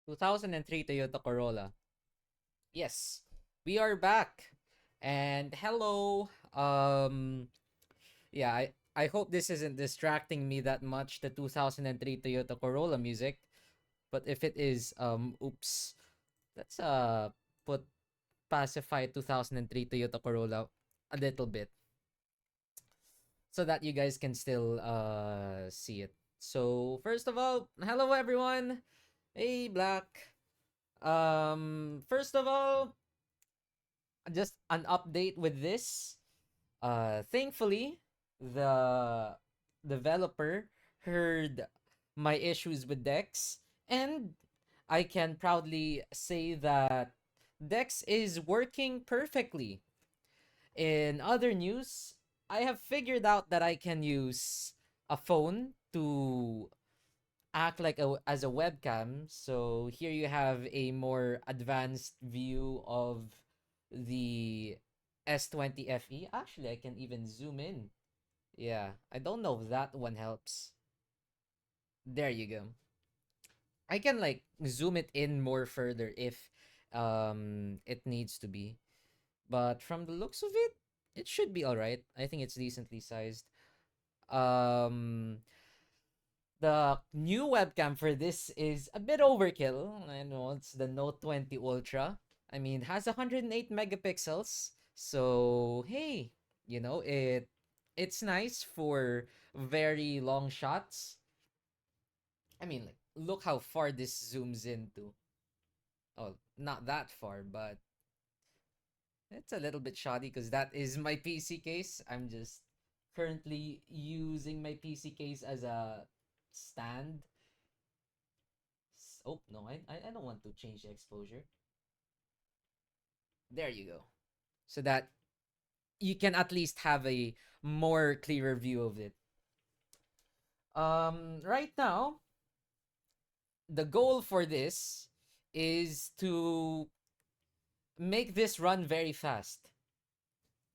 2003 Toyota Corolla. Yes, we are back. And hello. Yeah, I hope this isn't distracting me that much, the 2003 Toyota Corolla music. But if it is, oops. Let's put pacify 2003 Toyota Corolla a little bit so that you guys can still see it. So, first of all, hello everyone. Hey Black. First of all, just an update with this. Thankfully, the developer heard my issues with Dex, and I can proudly say that Dex is working perfectly. In other news, I have figured out that I can use a phone to act like as a webcam. So here you have a more advanced view of the S20 FE. Actually, I can even zoom in. Yeah, I don't know if that one helps. There you go. I can like zoom it in more further if it needs to be. But from the looks of it, it should be all right. I think it's decently sized. Um the new webcam for this is a bit overkill. I know it's the Note 20 Ultra. I mean, it has 108 megapixels. So, hey, it's nice for very long shots. I mean, like look how far this zooms into. Oh, not that far, but it's a little bit shoddy because that is my PC case. I'm just currently using my PC case as a stand. Oh, no, I don't want to change the exposure. There you go. So that you can at least have a more clearer view of it. Right now, the goal for this is to make this run very fast.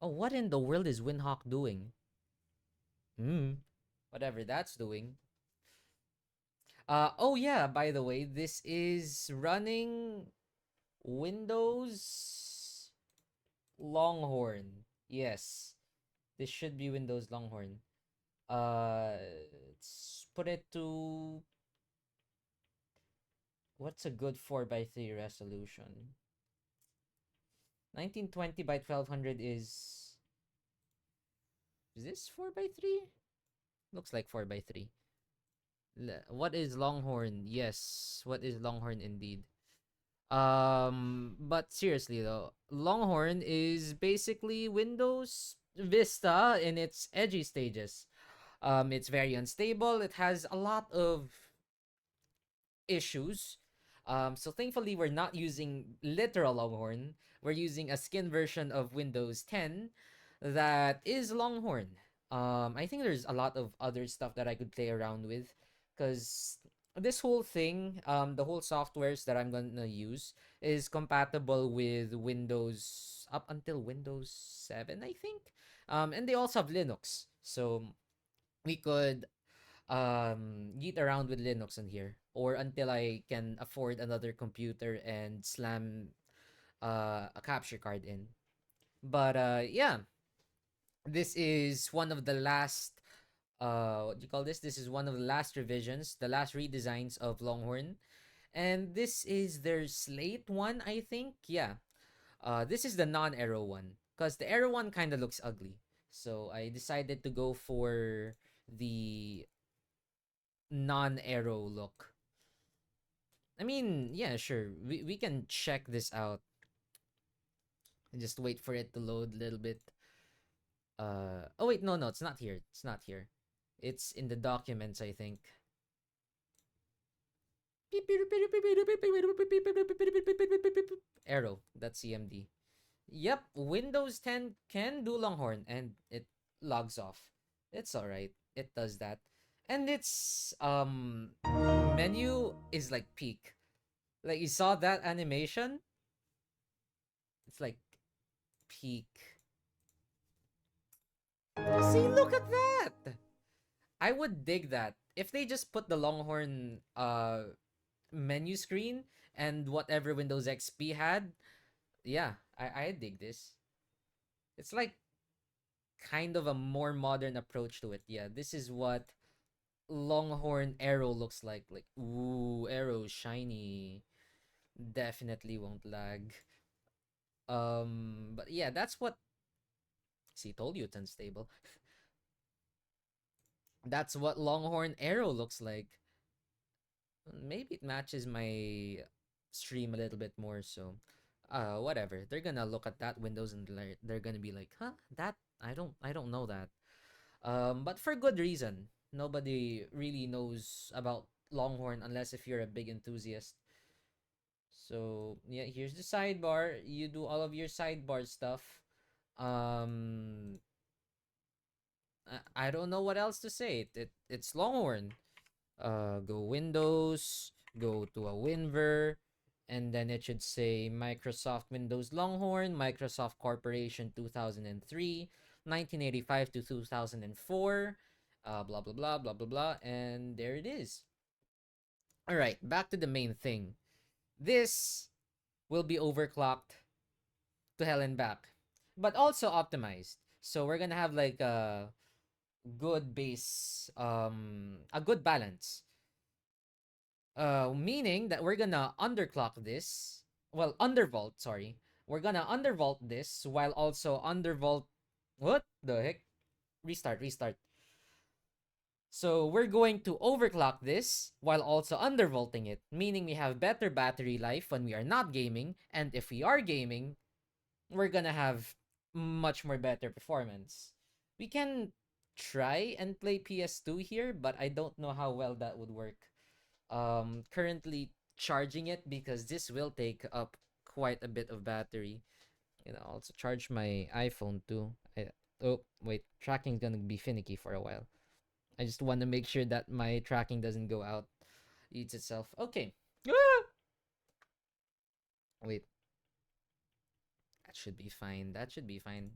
Oh, what in the world is Windhawk doing? Hmm. Whatever that's doing. Oh yeah, by the way, this is running Windows Longhorn. Yes. This should be Windows Longhorn. Uh let's put it to what's a good 4:3 resolution? 1920 by 1200 is this 4:3? Looks like 4:3. What is Longhorn? Yes, what is Longhorn indeed? But seriously though, Longhorn is basically Windows Vista in its edgy stages. It's very unstable. It has a lot of issues. So thankfully, we're not using literal Longhorn. We're using a skin version of Windows 10 that is Longhorn. I think there's a lot of other stuff that I could play around with because this whole thing, the whole softwares that I'm gonna use is compatible with Windows up until Windows 7, I think. And they also have Linux. So we could get around with Linux in here or until I can afford another computer and slam a capture card in. But yeah, this is one of the last what do you call this? This is one of the last revisions, the last redesigns of Longhorn. And this is their slate one, I think. Yeah. This is the non-arrow one because the arrow one kind of looks ugly. So I decided to go for the non-arrow look. I mean, yeah, sure. We can check this out and just wait for it to load a little bit. Oh wait, no, it's not here. It's not here. It's in the documents, I think. Arrow. That's CMD. Yep, Windows 10 can do Longhorn and it logs off. It's all right. It does that. And its menu is like peak. Like you saw that animation? It's like peak. See, look at that. I would dig that. If they just put the Longhorn menu screen and whatever Windows XP had. Yeah, I dig this. It's like kind of a more modern approach to it. Yeah, this is what Longhorn Arrow looks like. Like, ooh, Arrow shiny. Definitely won't lag. But yeah, that's what. See, told you it's unstable. That's what Longhorn Arrow looks like. Maybe it matches my stream a little bit more. So, whatever. They're gonna look at that Windows and they're gonna be like, huh, that I don't know that. But for good reason. Nobody really knows about Longhorn unless if you're a big enthusiast. So yeah, here's the sidebar. You do all of your sidebar stuff. Um, I don't know what else to say. It's Longhorn. Go Windows, go to a WinVer, and then it should say Microsoft Windows Longhorn, Microsoft Corporation 2003, 1985 to 2004, blah blah blah blah blah blah, and there it is. All right, back to the main thing. This will be overclocked to hell and back, but also optimized. So we're gonna have like good base, a good balance. Meaning that we're gonna underclock this. Well, undervolt. Sorry, we're gonna undervolt this while also undervolt. What the heck? Restart, restart. So we're going to overclock this while also undervolting it, meaning we have better battery life when we are not gaming, and if we are gaming, we're gonna have much more better performance. We can try and play PS2 here, but I don't know how well that would work. Currently charging it because this will take up quite a bit of battery. Also charge my iPhone too. Oh, wait, tracking's gonna be finicky for a while. I just want to make sure that my tracking doesn't go out, eats itself. Okay. Ah! Wait, that should be fine. That should be fine.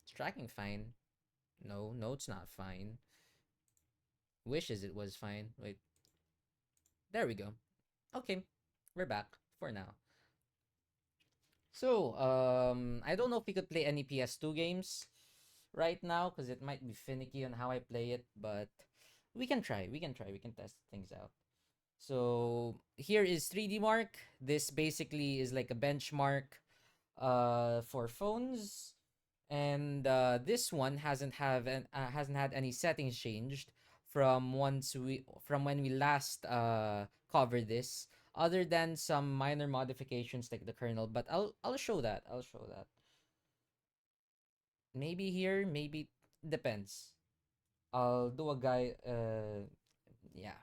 It's tracking fine. No, no, it's not fine. Wishes it was fine. Wait, there we go. Okay, we're back for now. So, I don't know if we could play any PS2 games right now because it might be finicky on how I play it, but we can try. We can try. We can test things out. So, here is 3D Mark. This basically is like a benchmark for phones, and this one hasn't had any settings changed from when we last covered this, other than some minor modifications like the kernel. But I'll show that. I'll show that. Maybe here, maybe depends. I'll do a guy. Yeah.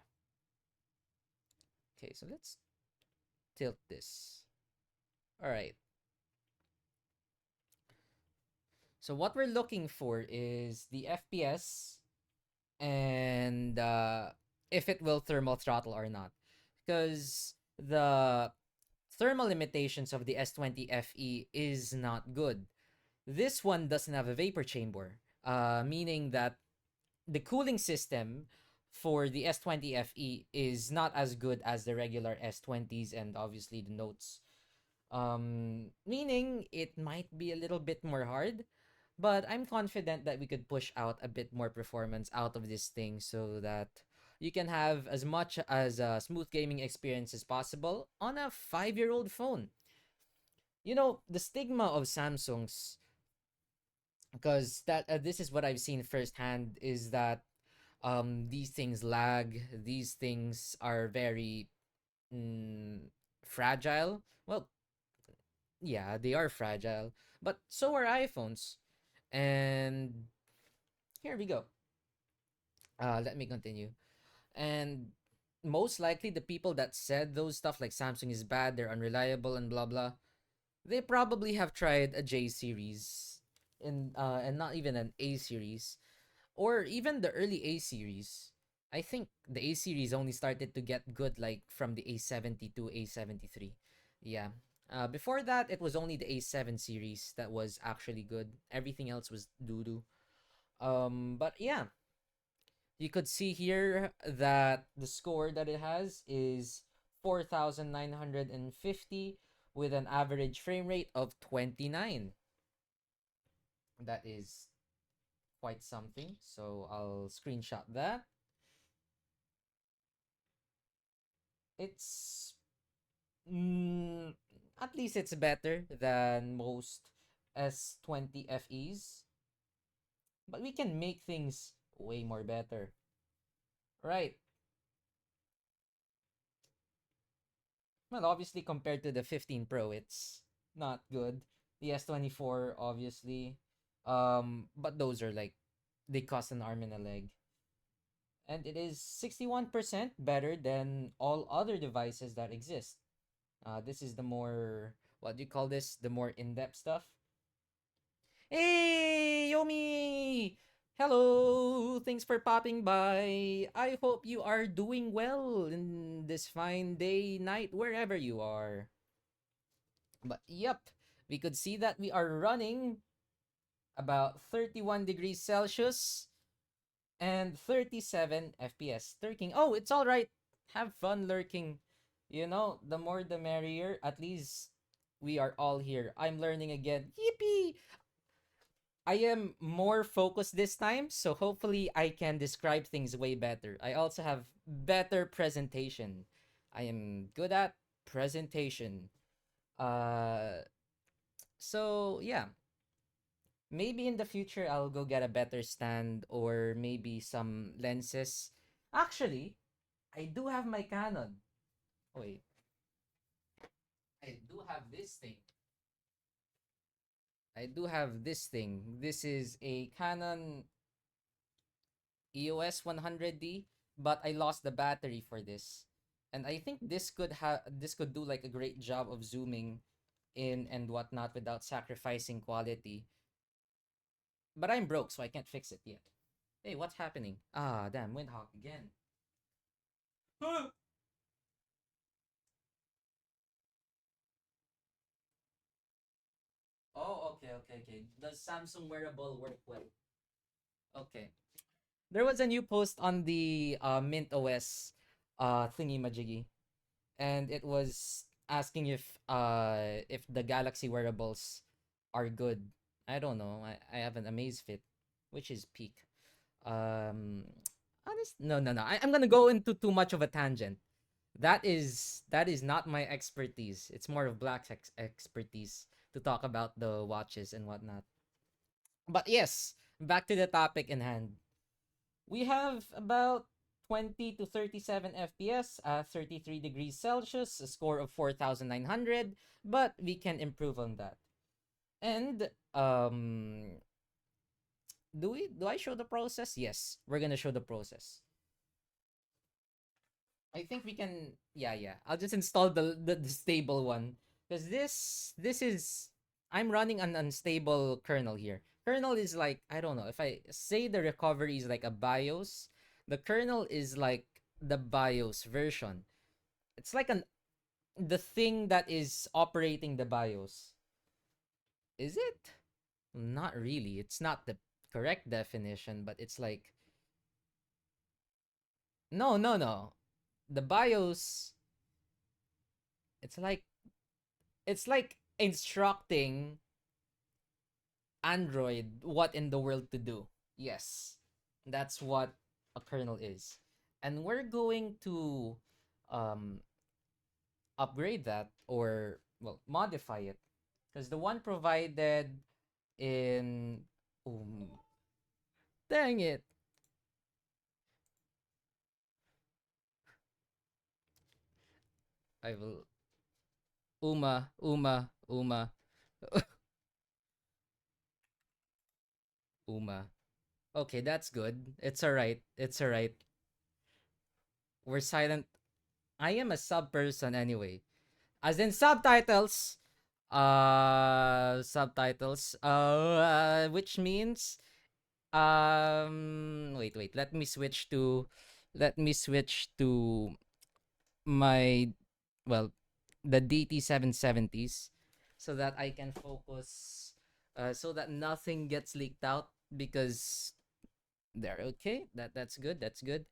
Okay, so let's tilt this. All right. So what we're looking for is the FPS and if it will thermal throttle or not. Because the thermal limitations of the S20 FE is not good. This one doesn't have a vapor chamber, meaning that the cooling system for the S20 FE is not as good as the regular S20s and obviously the Notes. Meaning it might be a little bit more hard, but I'm confident that we could push out a bit more performance out of this thing so that you can have as much as a smooth gaming experience as possible on a 5-year-old phone. The stigma of Samsungs, because that this is what I've seen firsthand, is that these things lag, these things are very mm, fragile. Well, yeah, they are fragile, but so are iPhones. And here we go. Let me continue. And most likely, the people that said those stuff like Samsung is bad, they're unreliable, and blah blah, they probably have tried a J series, and not even an A series, or even the early A series. I think the A series only started to get good like from the A70 to A73. Yeah. Before that, it was only the A7 series that was actually good. Everything else was doo doo. But yeah, you could see here that the score that it has is 4950 with an average frame rate of 29. That is quite something. So I'll screenshot that. It's mm, at least it's better than most S20 FEs, but we can make things way more better. Right. Well, obviously compared to the 15 Pro, it's not good. The S24 obviously, but those are like they cost an arm and a leg. And it is 61% better than all other devices that exist. This is the more, what do you call this? The more in-depth stuff. Hey, Yomi! Hello! Thanks for popping by. I hope you are doing well in this fine day, night, wherever you are. But yep, we could see that we are running about 31 degrees Celsius and 37 FPS lurking. Oh, it's all right. Have fun lurking. You know, the more the merrier. At least we are all here. I'm learning again. Yippee! I am more focused this time, so hopefully I can describe things way better. I also have better presentation. I am good at presentation. Uh so yeah, maybe in the future I'll go get a better stand or maybe some lenses. Actually, I do have my Canon. Wait, I do have this thing. I do have this thing. This is a Canon EOS 100D, but I lost the battery for this. And I think this could do like a great job of zooming in and whatnot without sacrificing quality. But I'm broke, so I can't fix it yet. Hey, what's happening? Ah, damn, Windhawk again. Oh, okay, okay, okay. Does Samsung wearable work well? Okay. There was a new post on the Mint OS thingy majiggy, and it was asking if the Galaxy wearables are good. I don't know. I have an Amazfit, which is peak. Um, no, no, no. I'm gonna go into too much of a tangent. That is not my expertise. It's more of Black's expertise to talk about the watches and whatnot. But yes, back to the topic in hand. We have about 20 to 37 FPS at 33 degrees Celsius, a score of 4,900, but we can improve on that. And do I show the process? Yes, we're gonna show the process. I think we can, yeah, yeah. I'll just install the stable one because this is, I'm running an unstable kernel here. Kernel is like, I don't know, if I say the recovery is like a BIOS, the kernel is like the BIOS version. It's like an the thing that is operating the BIOS. Is it? Not really. It's not the correct definition, but it's like, no, no, no. The BIOS, it's like instructing Android what in the world to do. Yes, that's what a kernel is. And we're going to um, upgrade that, or, well, modify it. Because the one provided in. Um, Dang it. I will. Uma. Uma. Okay, that's good. It's alright. It's alright. We're silent. I am a sub person anyway. As in subtitles. Subtitles. Which means wait. Let me switch to my, well, the DT770s so that I can focus so that nothing gets leaked out because they're okay. That's good. That's good.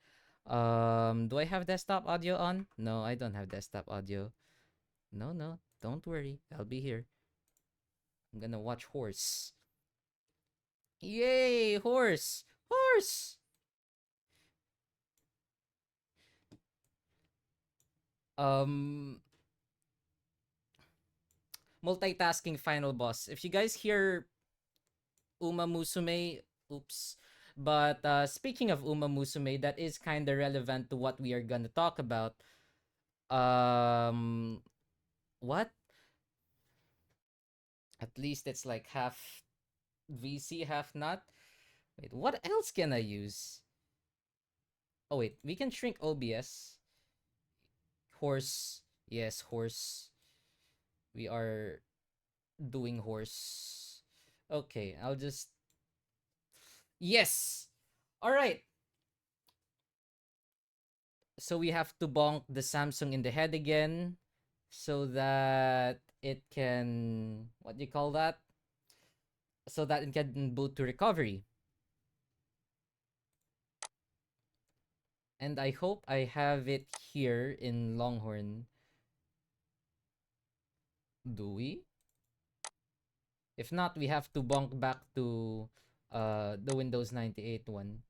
Do I have desktop audio on? No, I don't have desktop audio. No, no, don't worry. I'll be here. I'm gonna watch horse. Yay, horse! Horse! Um, multitasking final boss. If you guys hear Uma Musume, oops. But speaking of Uma Musume, that is kind of relevant to what we are gonna talk about. Um, what? At least it's like half VC, half not. Wait, what else can I use? Oh wait, we can shrink OBS. Horse. Yes, horse. We are doing horse. Okay, I'll just yes. All right. So we have to bonk the Samsung in the head again so that it can what do you call that? So that it can boot to recovery. And I hope I have it here in Longhorn. Do we? If not, we have to bonk back to the Windows 98 one.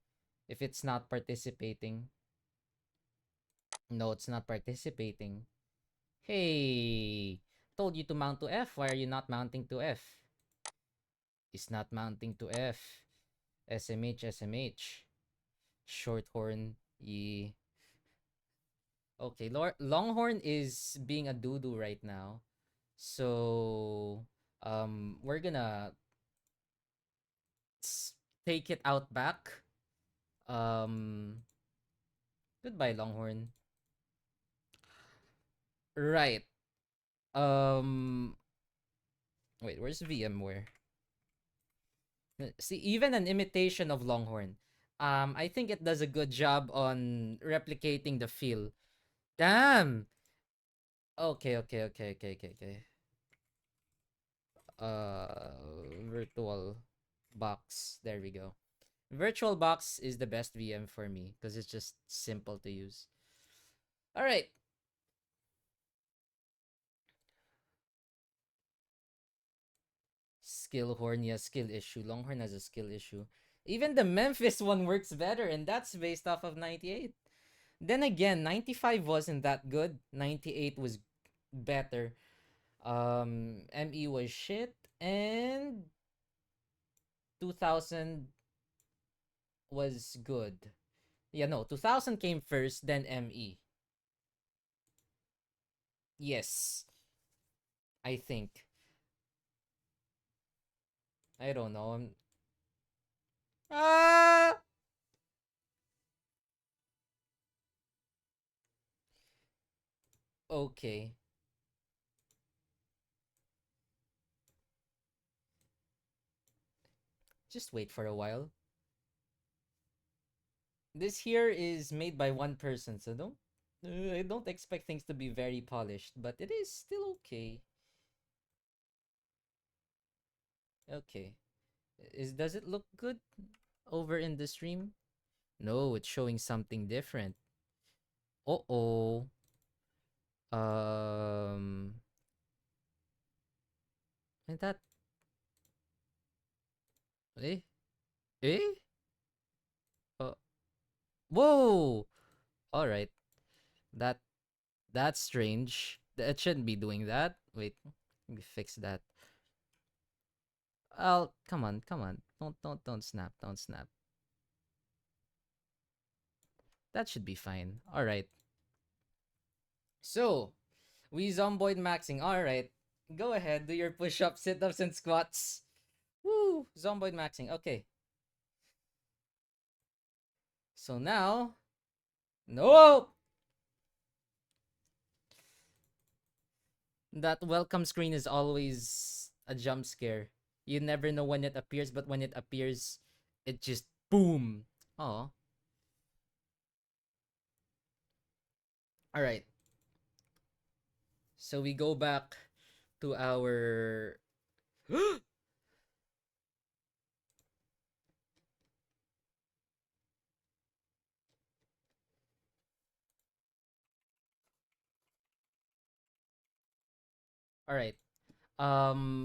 If it's not participating. No, it's not participating. Hey, told you to mount to F. Why are you not mounting to F? It's not mounting to F. SMH, SMH. Shorthorn. Ye. Okay, Longhorn is being a doo-doo right now. So, we're gonna take it out back. Um, Goodbye, Longhorn. Right. Um, Wait, where's VMware? See, even an imitation of Longhorn. I think it does a good job on replicating the feel. Damn. Okay, okay, okay, okay, okay, okay. Virtual box. There we go. Virtual box is the best VM for me because it's just simple to use. All right. Skill horn, yeah, skill issue. Longhorn has a skill issue. Even the Memphis one works better, and that's based off of 98. Then again, 95 wasn't that good. 98 was better. ME was shit, and 2000 was good. Yeah, no, 2000 came first, then ME. Yes, I think. I don't know. Ah! Okay. Just wait for a while. This here is made by one person, so I don't expect things to be very polished, but it is still okay. Okay. Does it look good over in the stream? No, it's showing something different. Uh-oh. Um and that eh? Eh? Uh, Whoa! All right. That that's strange. It shouldn't be doing that. Wait. Let me fix that. Oh, come on, come on. Don't snap. Don't snap. That should be fine. All right. So, we zomboid maxing. All right. Go ahead, do your push-ups, sit-ups, and squats. Woo! Zomboid maxing. Okay. So now, no! That welcome screen is always a jump scare. You never know when it appears, but when it appears, it just boom. Oh. All right. So we go back to our All right.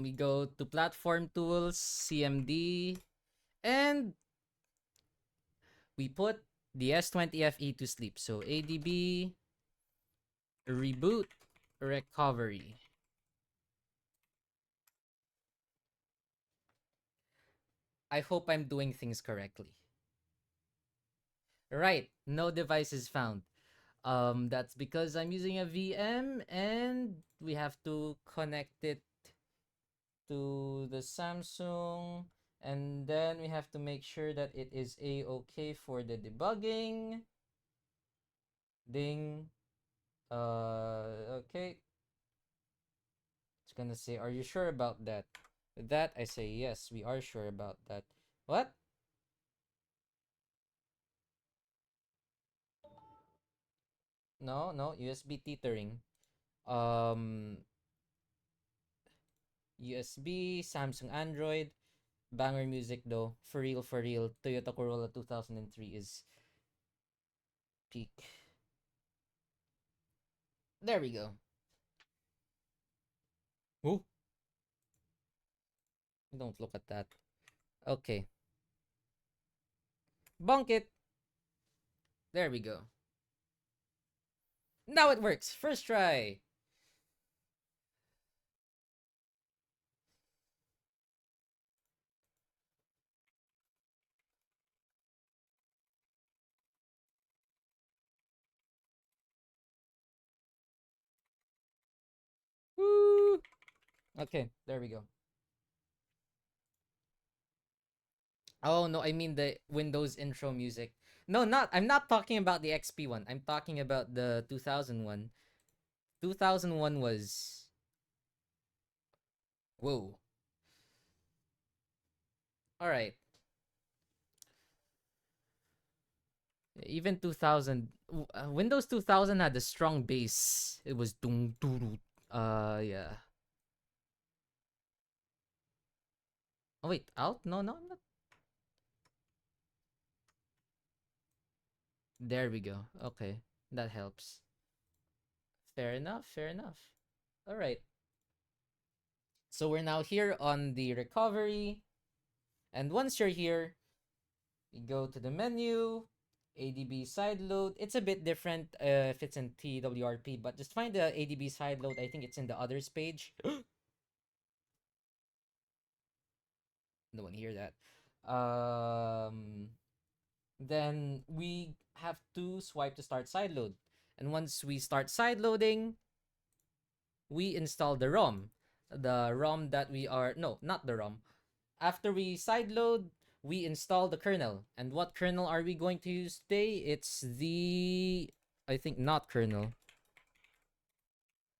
We go to platform tools, CMD, and we put the S20 FE to sleep. So ADB, reboot, recovery. I hope I'm doing things correctly. Right, no device is found. That's because I'm using a VM and we have to connect it to the Samsung, and then we have to make sure that it is a-okay for the debugging. Ding. Okay. It's gonna say, are you sure about that? With that, I say yes, we are sure about that. What? No, no, USB tethering. Um, USB, Samsung Android, banger music though. For real. Toyota Corolla 2003 is peak. There we go. Ooh, don't look at that. Okay. Bonk it. There we go. Now it works. First try. Woo. Okay, there we go. Oh no, I mean the Windows intro music. No, not. I'm not talking about the XP one. I'm talking about the 2001. 2001 was whoa. All right. Even 2000 Windows 2000 had a strong bass. It was dung doo. Yeah. Oh wait, out? No, no, not. There we go. Okay. That helps. Fair enough, fair enough. All right. So we're now here on the recovery. And once you're here, you go to the menu, ADB sideload. It's a bit different if it's in TWRP, but just find the ADB sideload. I think it's in the others page. No one hear that. Then we have to swipe to start sideload. And once we start sideloading, we install the ROM. The ROM that we are, no, not the ROM. After we sideload, we install the kernel. And what kernel are we going to use today? It's the, I think, not kernel.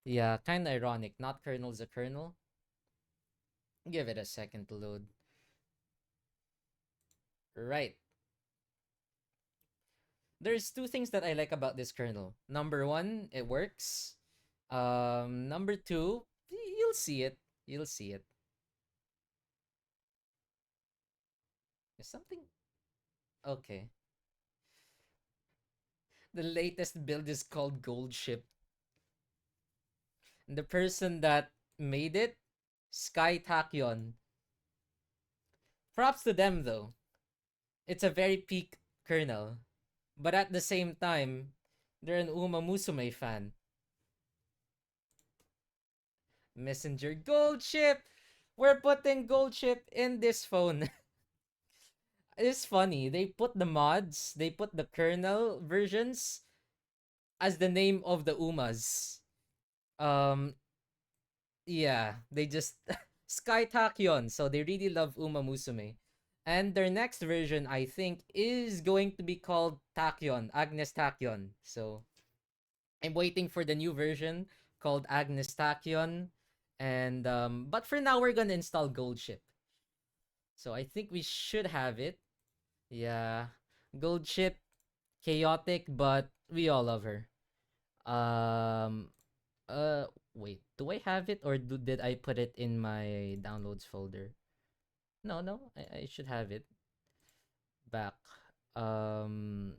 Yeah, kind of ironic. Not kernel is a kernel. Give it a second to load. Right. There's two things that I like about this kernel. Number one, it works. Number two, you'll see it. You'll see it. Is something okay? The latest build is called Gold Ship. The person that made it, Sky Tachyon. Props to them though. It's a very peak kernel. But at the same time, they're an Uma Musume fan. Messenger Gold Ship! We're putting Gold Ship in this phone. It's funny. They put the mods, they put the kernel versions as the name of the Umas. Um, yeah, they just Sky Tachyon. So they really love Uma Musume. And their next version, I think, is going to be called Tachyon, Agnes Tachyon. So I'm waiting for the new version called Agnes Tachyon. And but for now we're gonna install Gold Ship. So I think we should have it. Yeah. Gold Ship, chaotic, but we all love her. Um wait, do I have it or did I put it in my downloads folder? No, no, I should have it back. Um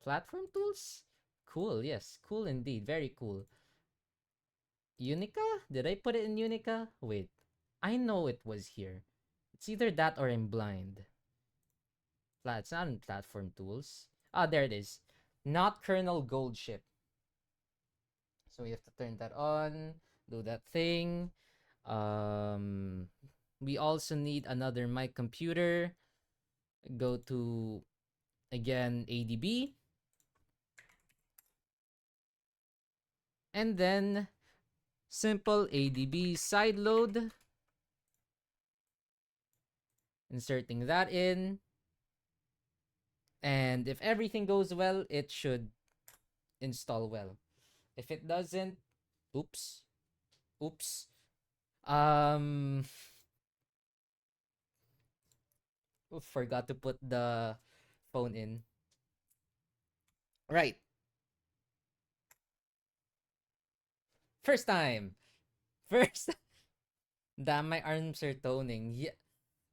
Platform tools? Cool, yes, cool indeed, very cool. Unica? Did I put it in Unica? Wait. I know it was here. It's either that or I'm blind. It's not in platform tools. Ah, there it is. Not kernel gold ship. So we have to turn that on, do that thing. Um, we also need another mic computer. Go to, again, ADB. And then simple ADB sideload. Inserting that in. And if everything goes well, it should install well. If it doesn't, oops, oops. Um, Forgot to put the phone in. Right, first time. First, damn, my arms are toning. Yeah,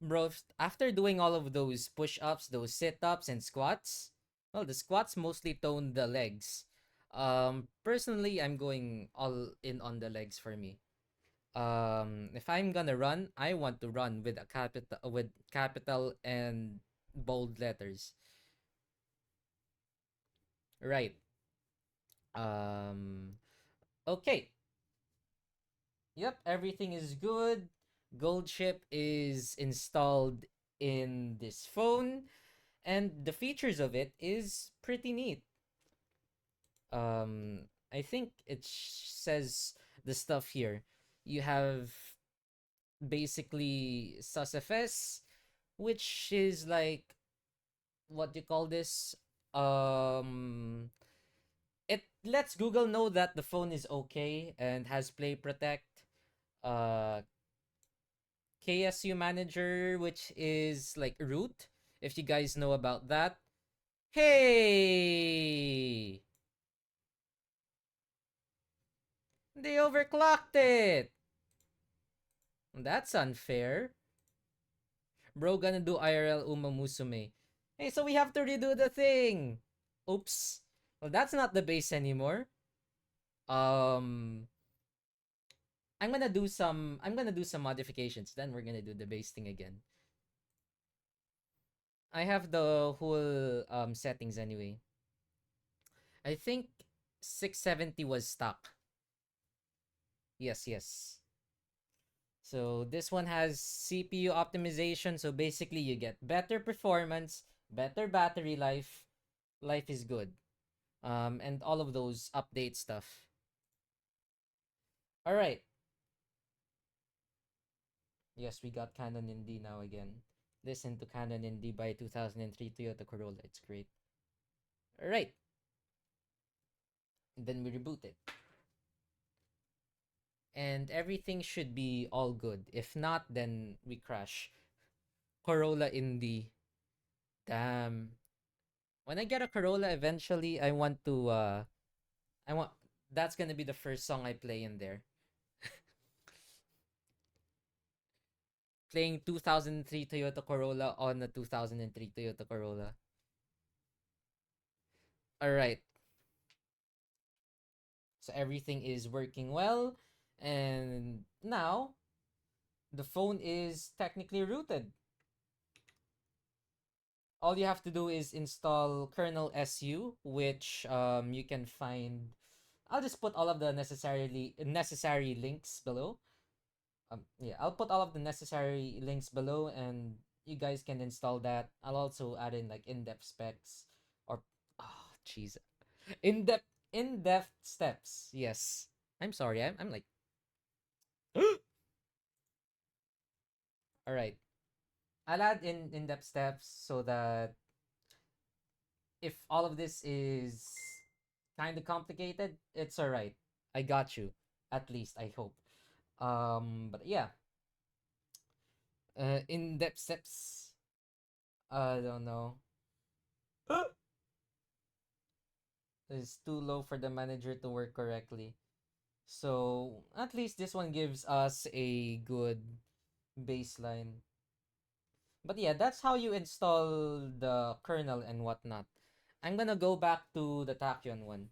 bro. After doing all of those push-ups, those sit-ups, and squats, well, the squats mostly tone the legs. Personally, I'm going all in on the legs for me. If I'm gonna run, I want to run with a capital and bold letters. Right. Um okay. Yep, everything is good. Gold chip is installed in this phone, and the features of it is pretty neat. I think it says the stuff here. You have basically SUSFS, which is like, what do you call this? Um, it lets Google know that the phone is okay and has Play Protect. Uh, KSU Manager, which is like root, if you guys know about that. Hey, they overclocked it. That's unfair. Bro, gonna do IRL Uma Musume. Hey, so we have to redo the thing. Oops. Well, that's not the base anymore. Um, I'm gonna do some modifications. Then we're gonna do the base thing again. I have the whole settings anyway. I think 670 was stuck. Yes, yes. So this one has CPU optimization. So basically, you get better performance, better battery life. Life is good. And all of those update stuff. All right. Yes, we got Canon in D now again. Listen to Canon in D by 2003 Toyota Corolla. It's great. All right. Then we reboot it. And everything should be all good. If not, then we crash. Corolla Indie. Damn. When I get a Corolla eventually, I want that's gonna be the first song I play in there. Playing 2003 Toyota Corolla on a 2003 Toyota Corolla. All right. So everything is working well, and now the phone is technically rooted. All you have to do is install kernel su, which you can find. I'll just put all of the necessary links below. Yeah, I'll put all of the necessary links below, and you guys can install that. I'll also add in like in-depth specs, or oh jeez, in-depth steps. Yes, I'm sorry. I'm like all right. I'll add in-depth steps so that if all of this is kind of complicated, it's all right. I got you. At least I hope. But yeah, in-depth steps. I don't know. It's too low for the manager to work correctly. So at least this one gives us a good baseline. But yeah, that's how you install the kernel and whatnot. I'm gonna go back to the Tachyon one.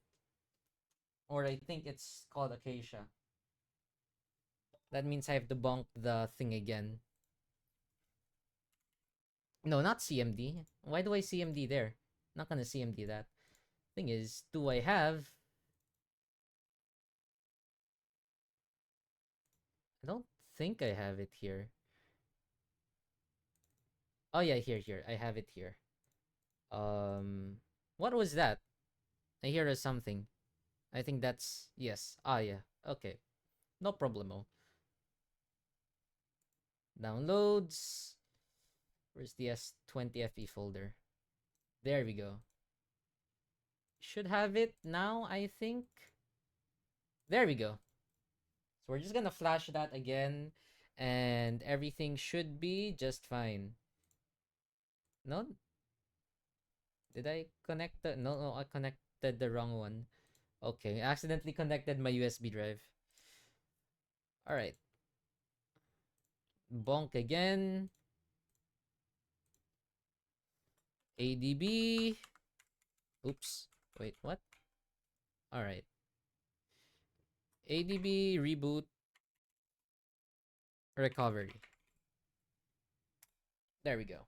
Or I think it's called Acacia. That means I have to bonk the thing again. No, not CMD. Why do I CMD there? Not gonna CMD that. Thing is, do I have... I don't think I have it here. Oh yeah, here. I have it here. Um, what was that? I hear a something. I think that's yes. Ah yeah. Okay. No problemo. Downloads. Where's the S20 FE folder? There we go. Should have it now, I think. There we go. So we're just gonna flash that again, and everything should be just fine. No, did I connect the? No, I connected the wrong one. Okay, I accidentally connected my USB drive. All right, bonk again. ADB. Oops. Wait, what? All right. ADB reboot recovery. There we go.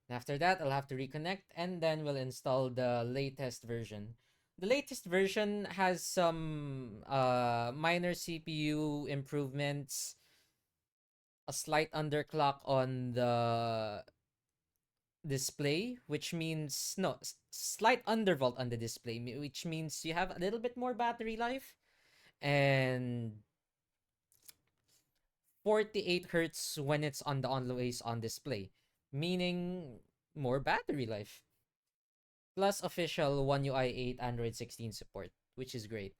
After that, I'll have to reconnect and then we'll install the latest version. The latest version has some minor CPU improvements, a slight underclock on the display, which means no, slight undervolt on the display, which means you have a little bit more battery life, and 48 hertz when it's on the always on display, meaning more battery life. Plus official One UI 8 Android 16 support, which is great.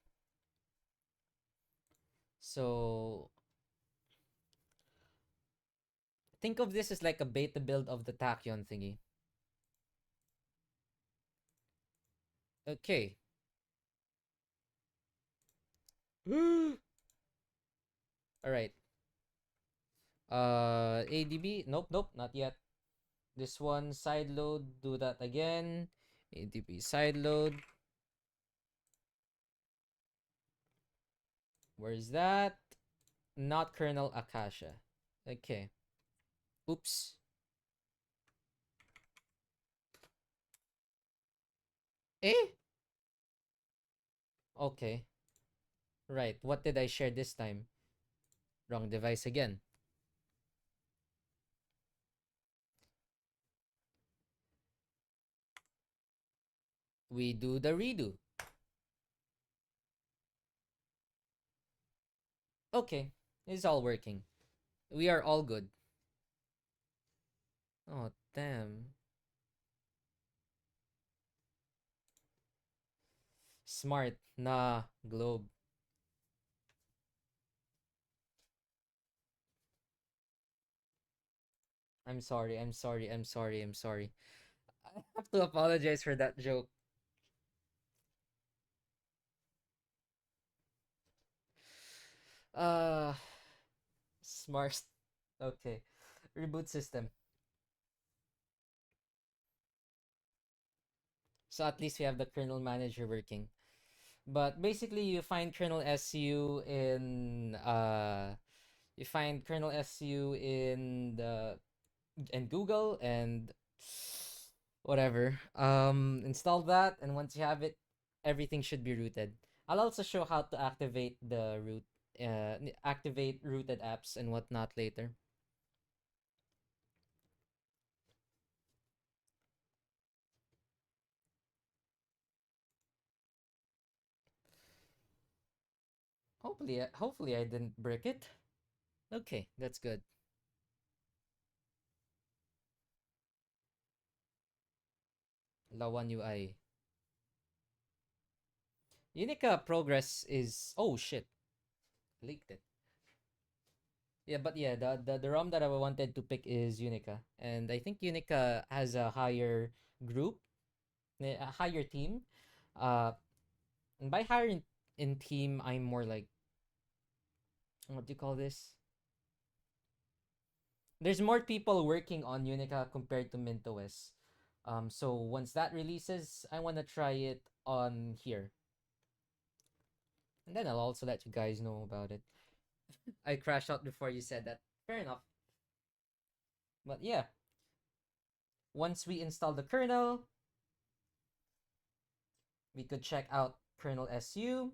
So think of this as like a beta build of the Tachyon thingy. Okay. All right. ADB. Nope, not yet. This one side load. Do that again. ADB side load. Where's that? Not kernel Akasha. Okay. Oops. Eh? Okay. Right. What did I share this time? Wrong device again. We do the redo. Okay. It's all working. We are all good. Oh, damn. Smart. Nah, Globe. I'm sorry. I have to apologize for that joke. Uh, smart. Okay. Reboot system. So at least we have the kernel manager working. But basically you find kernel SU in in Google and whatever. Install that, and once you have it, everything should be rooted. I'll also show how to activate the activate rooted apps and whatnot later. Hopefully I didn't break it. Okay, that's good. Lawan UI. Unica progress is oh shit, leaked it. Yeah, but yeah, the ROM that I wanted to pick is Unica, and I think Unica has a higher group, a higher team. Uh, and by higher in team, I'm more like what do you call this? There's more people working on Unica compared to MintoOS. So once that releases, I want to try it on here. And then I'll also let you guys know about it. I crashed out before you said that. Fair enough. But yeah, once we install the kernel, we could check out kernel SU,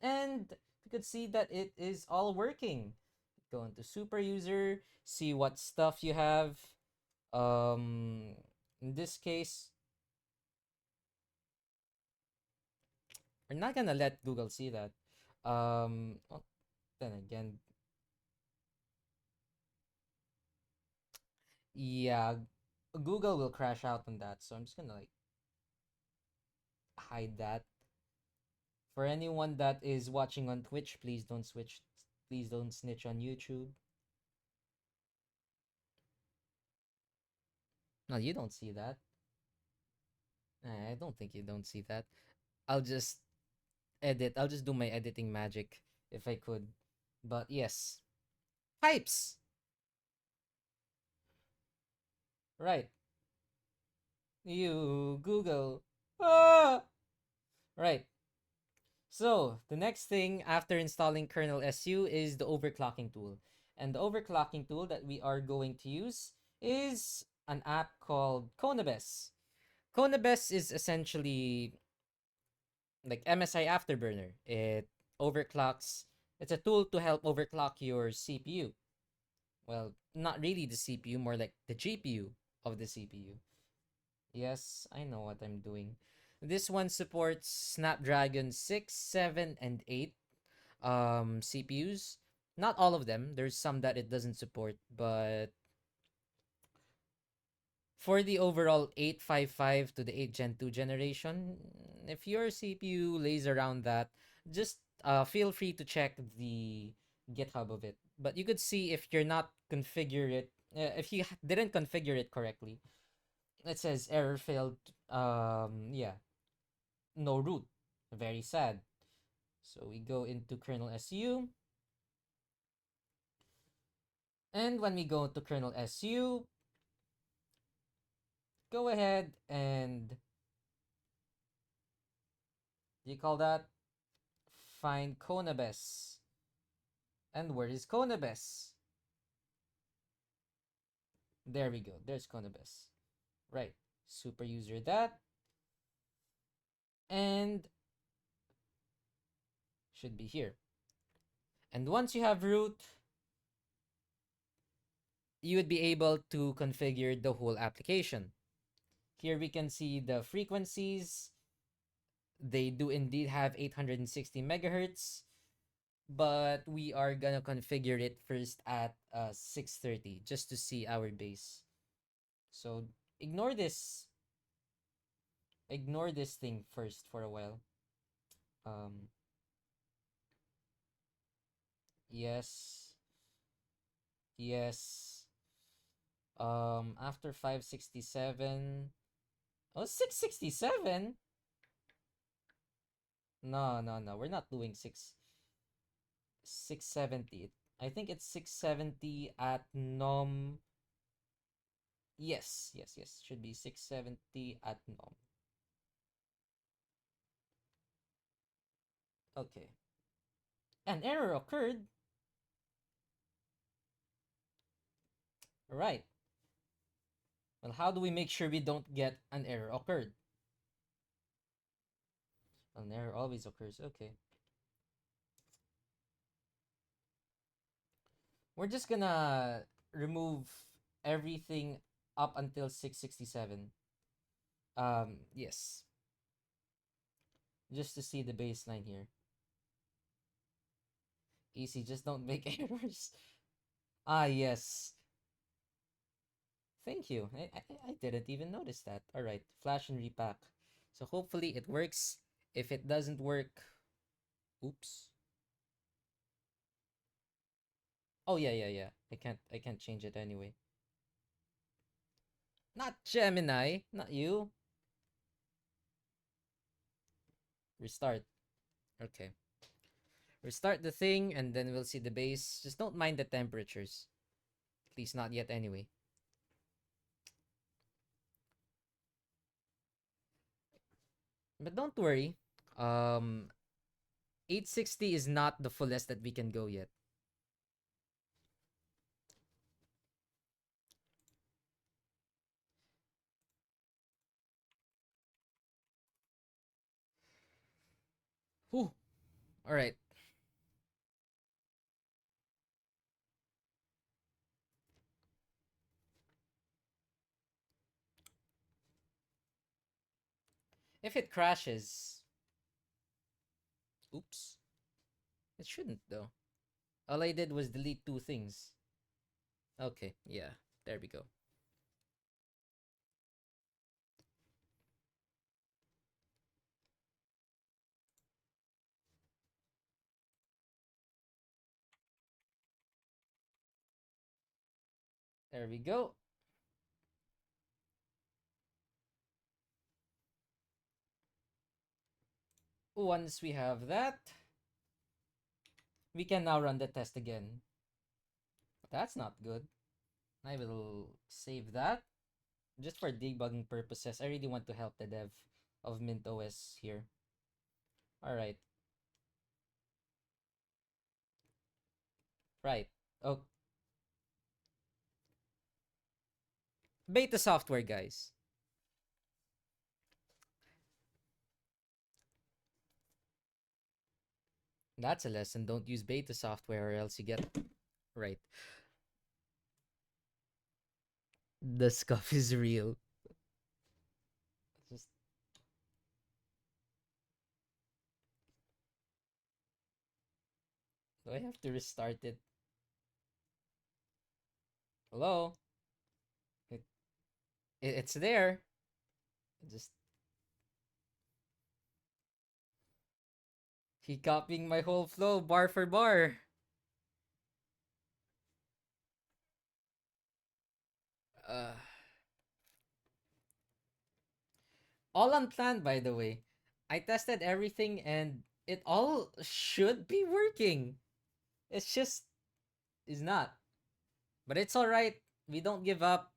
and we could see that it is all working. Go into super user, see what stuff you have. Um, in this case, we're not gonna let Google see that. Well, then again, yeah, Google will crash out on that. So I'm just gonna like hide that. For anyone that is watching on Twitch, please don't switch. Please don't snitch on YouTube. No, you don't see that. I don't think you don't see that. I'll just edit. I'll just do my editing magic if I could. But yes, pipes. Right. You Google. Ah! Right. So, the next thing after installing kernel SU is the overclocking tool. And the overclocking tool that we are going to use is an app called Konabes. Konabes is essentially like MSI Afterburner. It overclocks, it's a tool to help overclock your CPU. Well, not really the CPU, more like the GPU of the CPU. Yes, I know what I'm doing. This one supports Snapdragon 6, 7, and 8 CPUs. Not all of them. There's some that it doesn't support, but for the overall 855 to the 8 Gen 2 generation, if your CPU lays around that, just feel free to check the GitHub of it. But you could see if you're not configure it, if you didn't configure it correctly, it says error failed. Yeah, no root. Very sad. So we go into kernel SU, and when we go to kernel SU, go ahead and you call that find Konabes. And where is Konabes? There we go. There's Konabes. Right. Super user that. And should be here. And once you have root, you would be able to configure the whole application. Here we can see the frequencies. They do indeed have 860 megahertz, but we are gonna configure it first at 630 just to see our base. So ignore this thing first for a while. Um, yes, yes. After 567, oh, 667. No, no, no. We're not doing 670. I think it's 670 at nom. Yes, yes, yes. Should be 670 at nom. Okay. An error occurred. Right. Well, how do we make sure we don't get an error occurred? An error always occurs. Okay. We're just gonna remove everything up until 667. Yes. Just to see the baseline here. Easy, just don't make errors. Ah, yes. Thank you. I didn't even notice that. All right, flash and repack. So hopefully it works. If it doesn't work, oops. Oh yeah, yeah, yeah. I can't change it anyway. Not Gemini, not you. Restart. Okay. Restart the thing and then we'll see the base. Just don't mind the temperatures. At least not yet anyway. But don't worry. Um 860 is not the fullest that we can go yet. Whew. All right. If it crashes, oops. It shouldn't though. All I did was delete two things. Okay, yeah. There we go. There we go. Once we have that, we can now run the test again. That's not good. I will save that. Just for debugging purposes, I really want to help the dev of Mint OS here. Alright. Right. Oh, beta software, guys. That's a lesson. Don't use beta software or else you get... Right. The scuff is real. Just... Do I have to restart it? Hello? It, it's there. Just... He copying my whole flow bar for bar. Uh, all unplanned, by the way. I tested everything and it all should be working. It's just is not. But it's all right. We don't give up.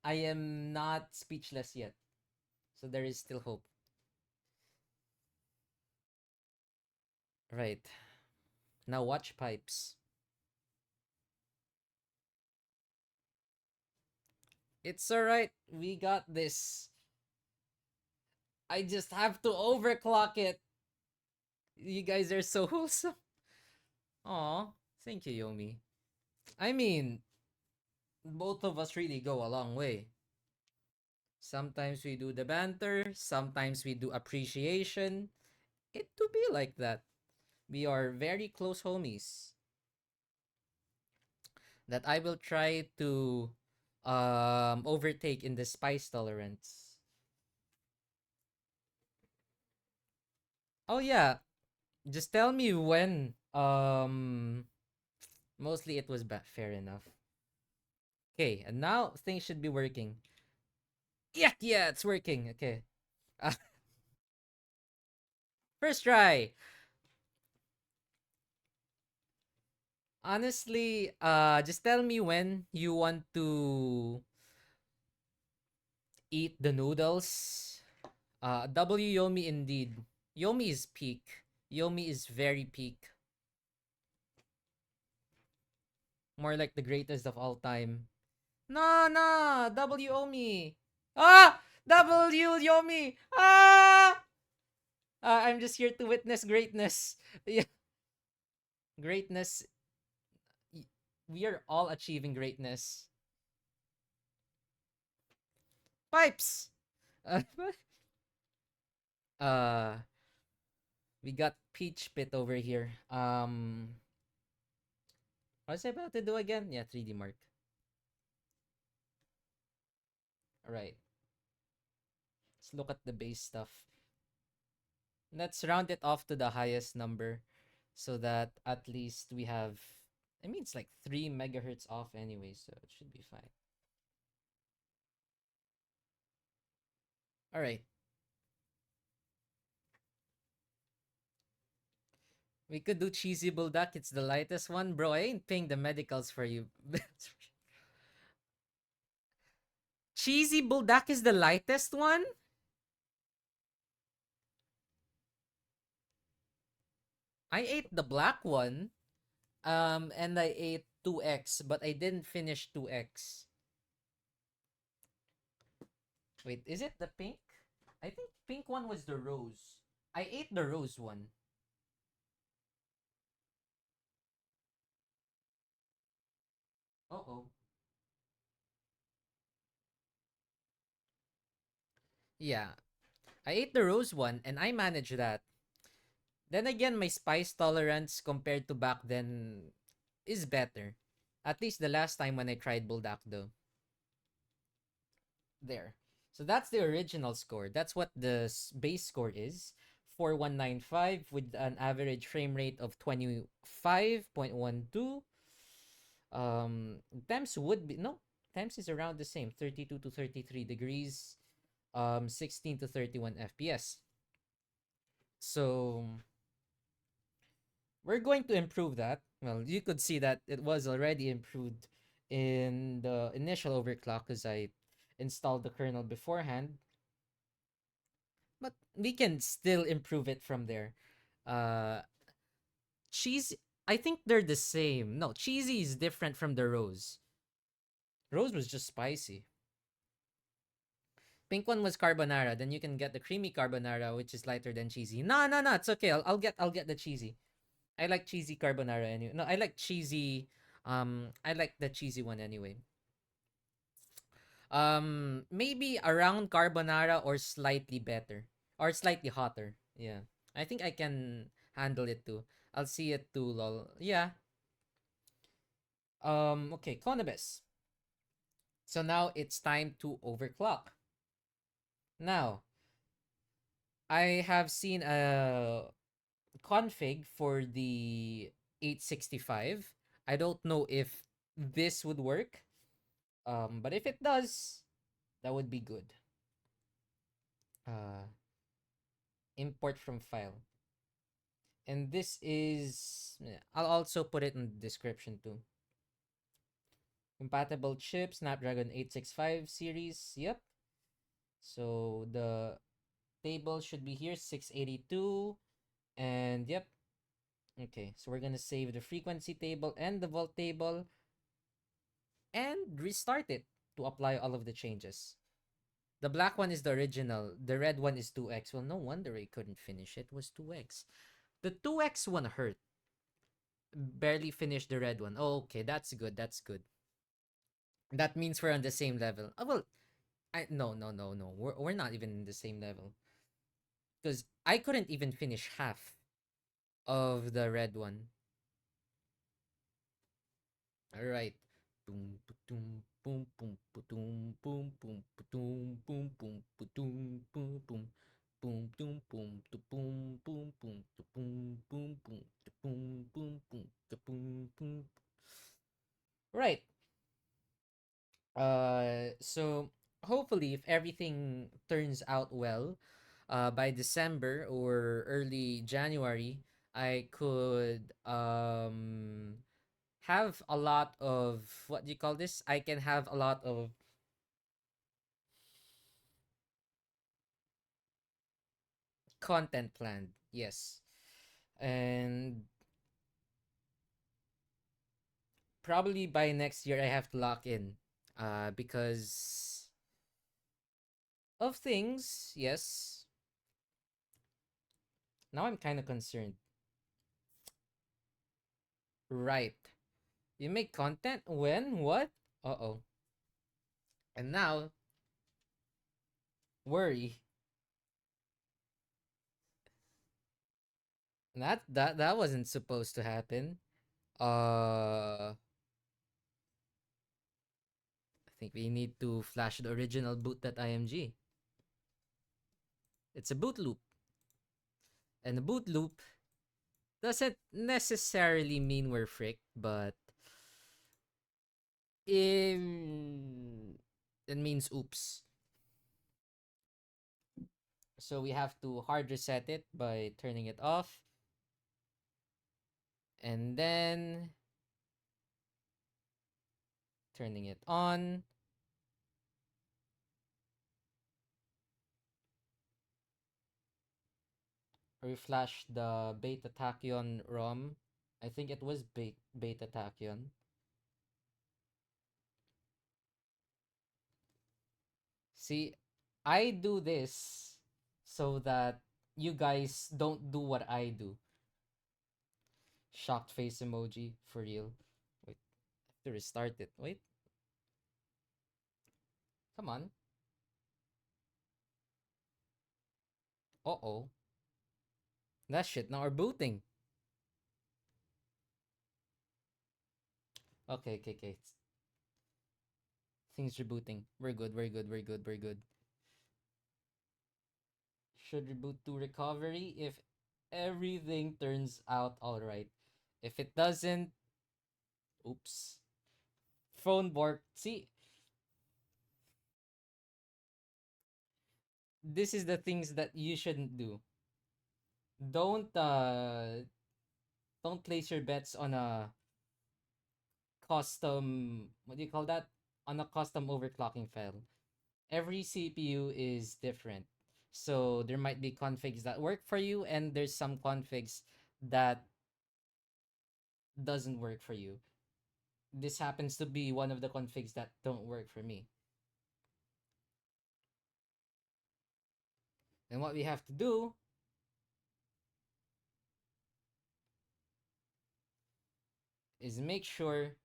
I am not speechless yet. So there is still hope. Right. Now watch pipes. It's all right. We got this. I just have to overclock it. You guys are so wholesome. Aw, thank you, Yomi. I mean, both of us really go a long way. Sometimes we do the banter, sometimes we do appreciation. It to be like that. We are very close homies that I will try to overtake in the spice tolerance. Oh yeah, just tell me when. Mostly it was fair enough. Okay, and now things should be working. Yeah, it's working. Okay. Uh, first try. Honestly, just tell me when you want to eat the noodles. W Yomi indeed. Yomi is peak. Yomi is very peak. More like the greatest of all time. No, W Yomi. Ah! W Yomi! Ah! I'm just here to witness greatness. Yeah, greatness. We are all achieving greatness. Pipes! Uh, uh we got Peach Pit over here. What was I about to do again? Yeah, 3D Mark. Alright. Let's look at the base stuff. Let's round it off to the highest number so that at least we have, I mean, it's like 3 megahertz off anyway, so it should be fine. Alright. We could do Cheesy Bulldog. It's the lightest one. Bro, I ain't paying the medicals for you. Cheesy Bulldog is the lightest one? I ate the black one, and I ate 2X, but I didn't finish 2X. Wait, is it the pink? I think pink one was the rose. I ate the rose one. Uh-oh. Yeah, I ate the rose one and I managed that. Then again, my spice tolerance compared to back then is better. At least the last time when I tried buldak though. There. So that's the original score. That's what the base score is. 4195 with an average frame rate of 25.12. Temps would be no, temps is around the same, 32 to 33 degrees, 16 to 31 FPS. So we're going to improve that. Well, you could see that it was already improved in the initial overclock because I installed the kernel beforehand, but we can still improve it from there. Uh, cheese, I think they're the same. No, cheesy is different from the rose. Rose was just spicy. Pink one was carbonara. Then you can get the creamy carbonara, which is lighter than cheesy. No, no, no. It's okay. I'll get the cheesy. I like cheesy carbonara anyway. No, I like cheesy. I like the cheesy one anyway. Maybe around carbonara or slightly better or slightly hotter. Yeah, I think I can handle it too. I'll see it too. Lol. Yeah. Okay, Conabes. So now it's time to overclock. Now I have seen a config for the 865. I don't know if this would work. But if it does, that would be good. Uh, import from file. And this is, yeah, I'll also put it in the description too. Compatible chip, Snapdragon 865 series. Yep. So the table should be here, 682. And yep. Okay, so we're gonna save the frequency table and the volt table and restart it to apply all of the changes. The black one is the original. The red one is 2x. Well, no wonder I couldn't finish it. It was 2x. The 2x one hurt. Barely finished the red one. Oh, okay, that's good. That's good. That means we're on the same level. Oh, well, I no no no no. We're not even in the same level because I couldn't even finish half of the red one. All right. Boom boom boom boom boom boom boom boom boom boom boom boom boom. Boom boom boom to boom boom boom to boom boom boom to boom boom boom to boom boom. Right. So hopefully if everything turns out well, by December or early January, I could have a lot of, what do you call this? I can have a lot of content planned. Yes. And probably by next year I have to lock in because of things. Yes. Now I'm kind of concerned. Right. You make content when what? Uh-oh. And now worry. That wasn't supposed to happen. I think we need to flash the original boot.img. It's a boot loop. And a boot loop doesn't necessarily mean we're fricked, but it means oops. So we have to hard reset it by turning it off and then turning it on. reflash the beta tachyon ROM. I think it was beta tachyon. See, I do this so that you guys don't do what I do. Shocked face emoji for real. Wait, I have to restart it. Wait, come on. Uh-oh. That shit now are booting. Okay, okay, okay. Things rebooting. We're good, we're good, we're good, we're good. Should reboot to recovery if everything turns out alright. If it doesn't, oops. Phone bork. See, this is the things that you shouldn't do. Don't uh don't place your bets on a custom, what do you call that? On a custom overclocking file. Every CPU is different. So there might be configs that work for you and there's some configs that doesn't work for you. This happens to be one of the configs that don't work for me. And what we have to do is make sure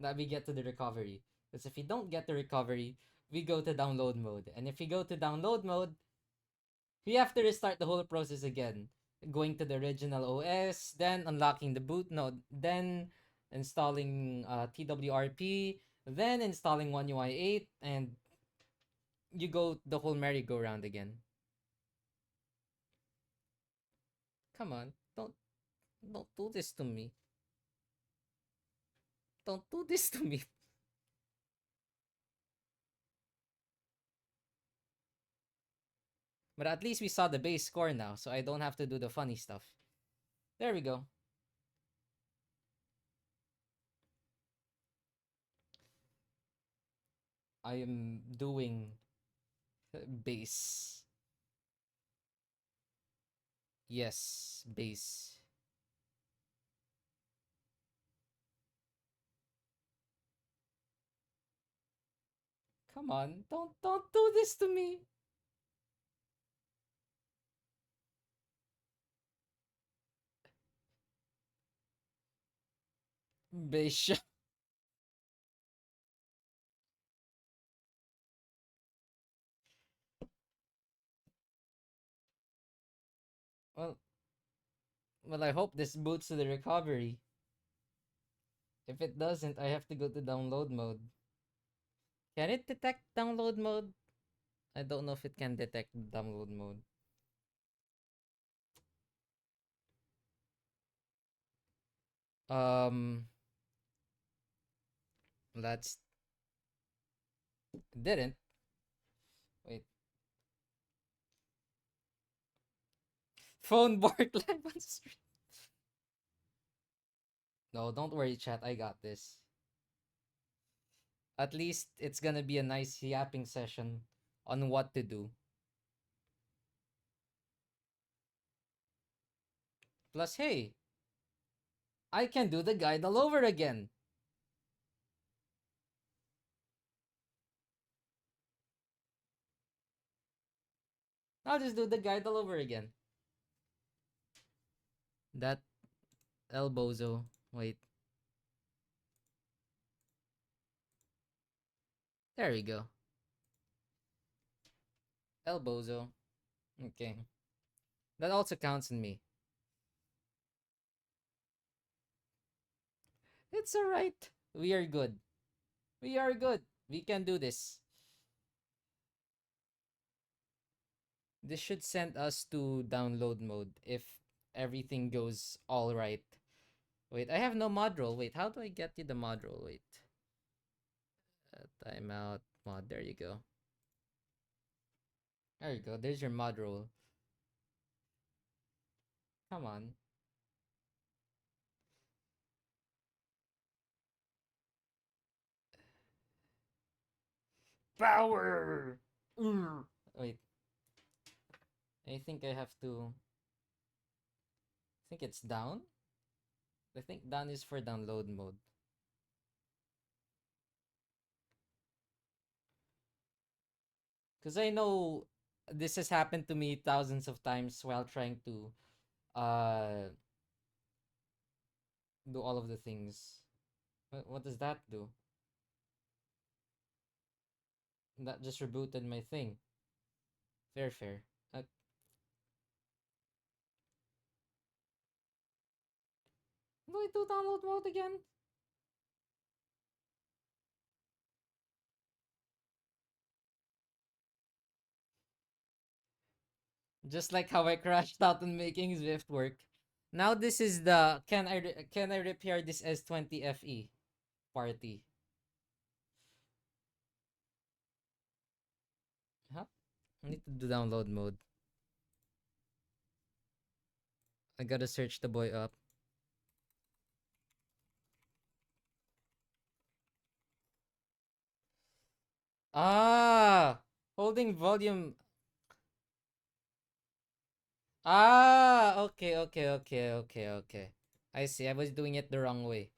that we get to the recovery. Because if we don't get the recovery, we go to download mode. And if we go to download mode, we have to restart the whole process again. Going to the original OS, then unlocking the boot node, then installing TWRP, then installing One UI 8, and you go the whole merry-go-round again. Come on, don't do this to me. Don't do this to me. But at least we saw the base score now, so I don't have to do the funny stuff. There we go. I am doing base. Yes, base. Come on, don't do this to me. Base. Well, well, I hope this boots to the recovery. If it doesn't, I have to go to download mode. Can it detect download mode? I don't know if it can detect download mode. Um, that's didn't. Wait. Phone bark live on stream. No, don't worry, chat. I got this. At least it's gonna be a nice yapping session on what to do. Plus, hey, I can do the guide all over again. I'll just do the guide all over again. That elbozo. Wait. There we go. Elbozo. Okay. That also counts in me. It's alright. We are good. We are good. We can do this. This should send us to download mode if everything goes alright. Wait, I have no mod roll. Wait, how do I get you the mod roll? Wait. Timeout mod. There you go. There you go. There's your mod roll. Come on. Power! Wait. I think I have to. think it's down. I think down is for download mode. Because I know this has happened to me thousands of times while trying to uh do all of the things. What does that do? That just rebooted my thing. Fair, fair. Do I do download mode again? Just like how I crashed out on making Zwift work. Now this is the can I repair this S20 FE party? Huh? I need to do download mode. I gotta search the boy up. Ah, holding volume. Okay, okay, okay, okay, okay. I see. I was doing it the wrong way.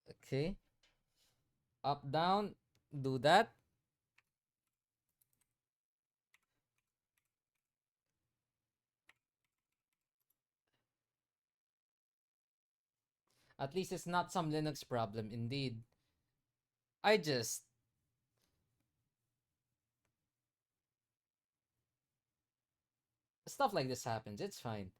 Okay. Up, down. Do that. At least it's not some Linux problem. Indeed. I just stuff like this happens. It's fine.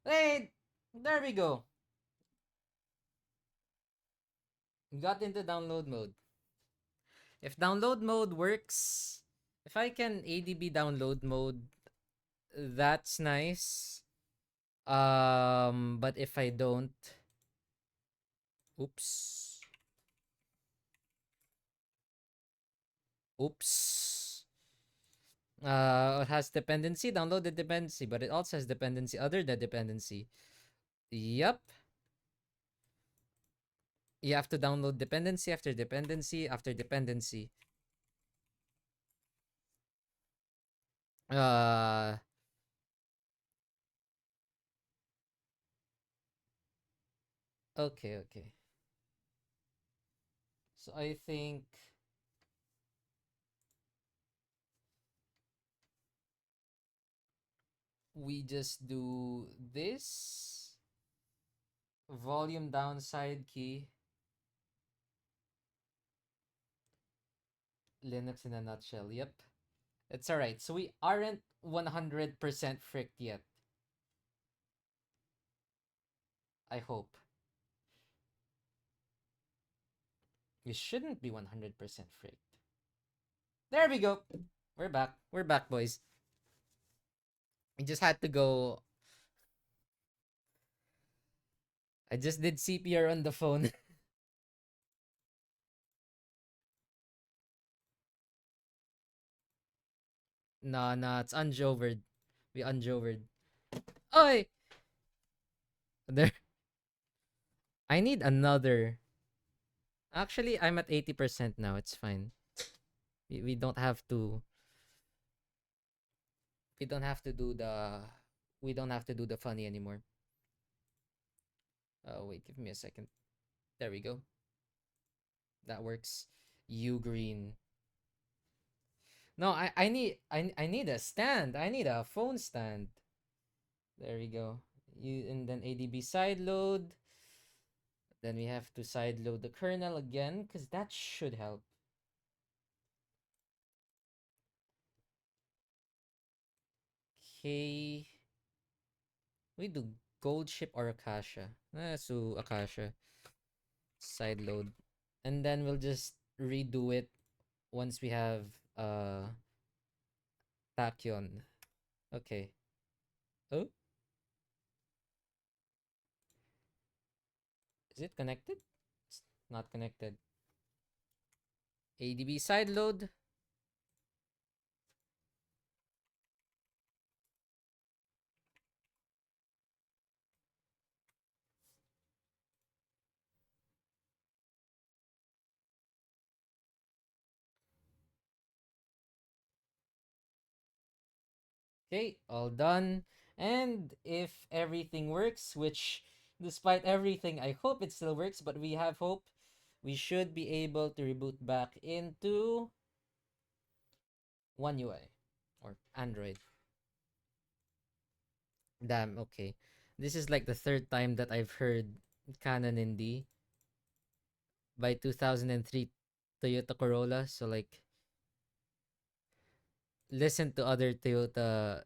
Hey, there we go. Got into download mode. If download mode works, if I can ADB download mode, that's nice. But if I don't, oops, oops. It has dependency. Download the dependency, but it also has dependency other than dependency. Yep. You have to download dependency after dependency after dependency. Uh, okay, okay. So I think we just do this volume downside key. Linux in a nutshell. Yep. It's all right. So we aren't 100% fricked yet. I hope. We shouldn't be 100% fricked. There we go. We're back. We're back, boys. We just had to go. I just did CPR on the phone. Nah, nah, it's unjovered. We unjovered. Oi! There. I need another. Actually, I'm at 80% now. It's fine. We don't have to. We don't have to do the. We don't have to do the funny anymore. Oh wait, give me a second. There we go. That works. You green. No, I need a stand. I need a phone stand. There we go. You and then ADB sideload. Then we have to sideload the kernel again because that should help. Okay. We do gold ship or Akasha. So Akasha sideload. And then we'll just redo it once we have Tachyon. Okay. Oh, is it connected? It's not connected. ADB sideload. Okay, all done. And if everything works, which despite everything, I hope it still works, but we have hope, we should be able to reboot back into One UI or Android. Damn, okay. This is like the third time that I've heard Canon in D by 2003 Toyota Corolla. So like listen to other Toyota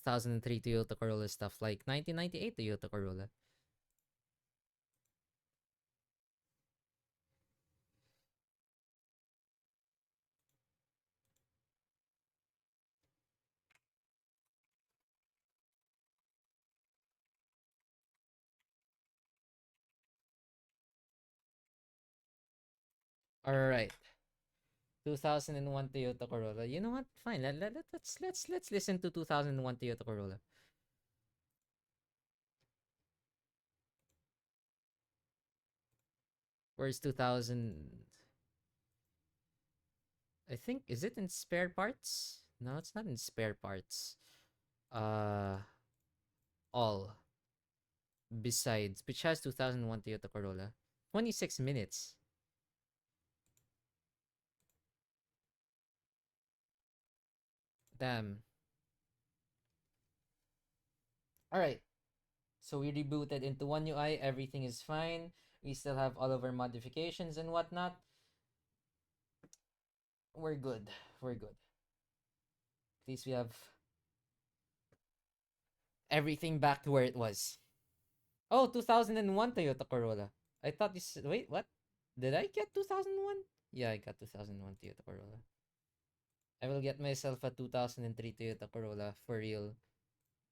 2003 Toyota Corolla stuff like 1998 Toyota Corolla. All right. 2001 Toyota Corolla. You know what? Fine. Let's listen to 2001 Toyota Corolla. Where's 2000? I think is it in spare parts? No, it's not in spare parts. Uh all besides which has 2001 Toyota Corolla. 26 minutes. Damn. All right. So we rebooted into One UI. Everything is fine. We still have all of our modifications and whatnot. We're good. We're good. At least we have everything back to where it was. Oh, 2001 Toyota Corolla. I thought this. Wait, what? Did I get 2001? Yeah, I got 2001 Toyota Corolla. I will get myself a 2003 Toyota Corolla for real.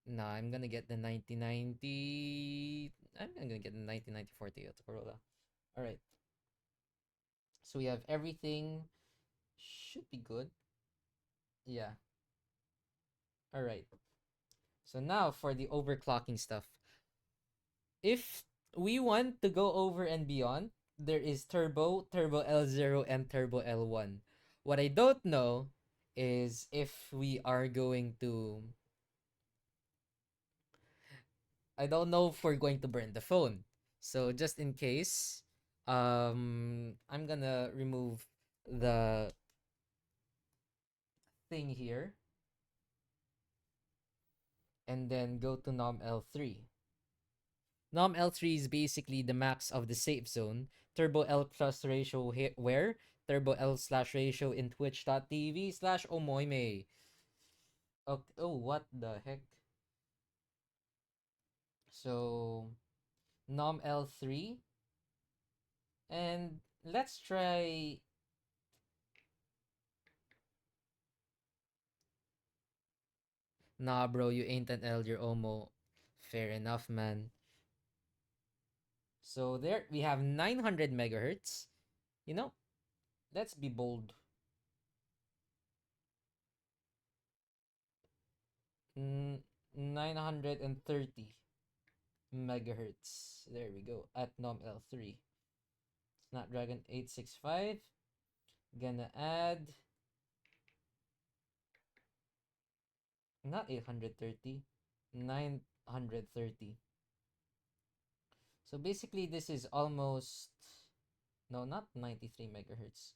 Nah, I'm gonna get the 1990. I'm gonna get the 1994 Toyota Corolla. All right. So we have everything. Should be good. Yeah. All right. So now for the overclocking stuff. If we want to go over and beyond, there is Turbo, Turbo L0, and Turbo L1. What I don't know is if we are going to. I don't know if we're going to burn the phone. So just in case, I'm gonna remove the thing here and then go to nom L3. Nom L3 is basically the max of the safe zone. Turbo L plus ratio where? Turbo L slash ratio in twitch.tv slash omoime. Okay. Oh, what the heck? So, nom L3. And let's try. Nah, bro, you ain't an L, you're Omo. Fair enough, man. So, there we have 900 megahertz. You know, let's be bold. 930 megahertz. There we go. At nom L3. Snapdragon 865. Gonna add not 830, 930. So basically this is almost no, not 93 megahertz.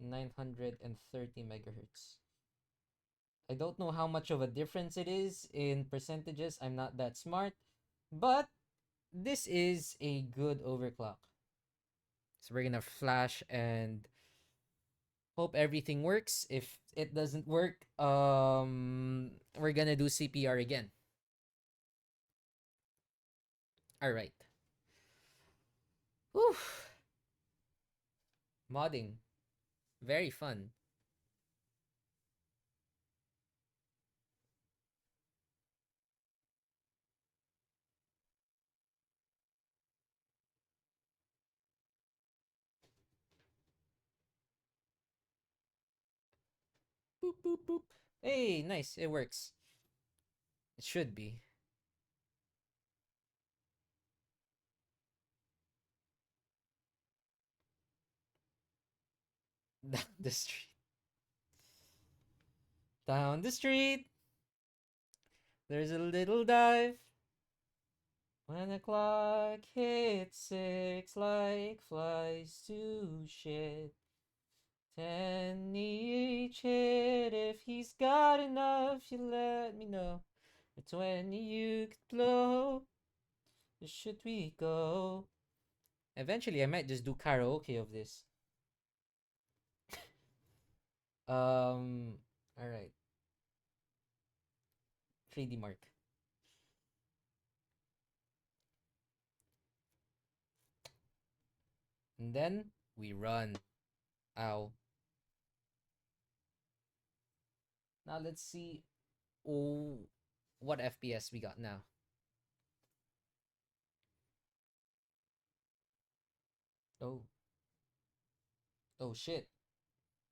930 megahertz. I don't know how much of a difference it is in percentages. I'm not that smart, but this is a good overclock. So we're gonna flash and hope everything works. If it doesn't work, we're gonna do CPR again. All right. Whew. Modding, very fun. Boop, boop, boop. Hey, nice. It works. It should be. Down the street. Down the street. There's a little dive. When the clock hits 6 like flies to shit. 10 each hit. If he's got enough, you let me know. Or 20 you could blow. Should we go? Eventually, I might just do karaoke of this. All right. 3D mark. And then we run. Ow. Now let's see. Oh, what FPS we got now. Oh. Oh shit.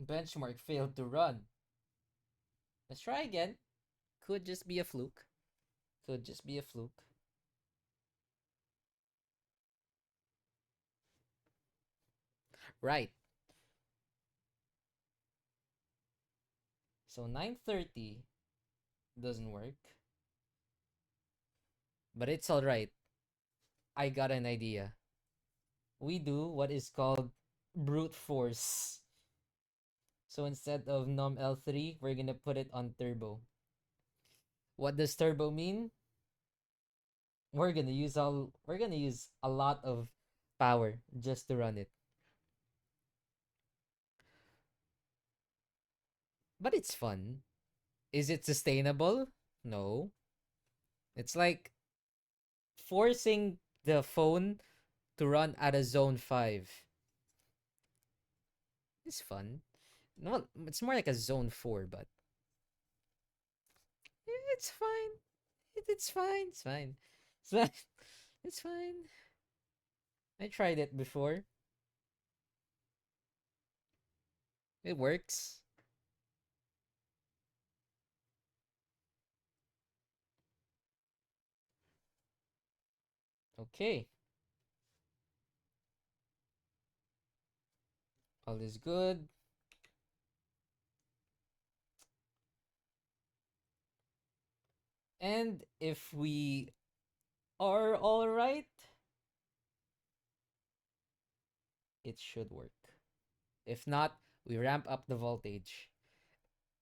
Benchmark failed to run. Let's try again. Could just be a fluke. Could just be a fluke. Right. So 930 doesn't work. But it's alright. I got an idea. We do what is called brute force. So instead of num L3, we're gonna put it on turbo. What does turbo mean? We're gonna use a lot of power just to run it. But it's fun. Is it sustainable? No. It's like forcing the phone to run at a zone 5. It's fun. Well, it's more like a zone 4, but it's fine. It's fine. It's fine. It's fine. It's fine. I tried it before. It works. Okay. All is good. And if we are all right, it should work. If not, we ramp up the voltage.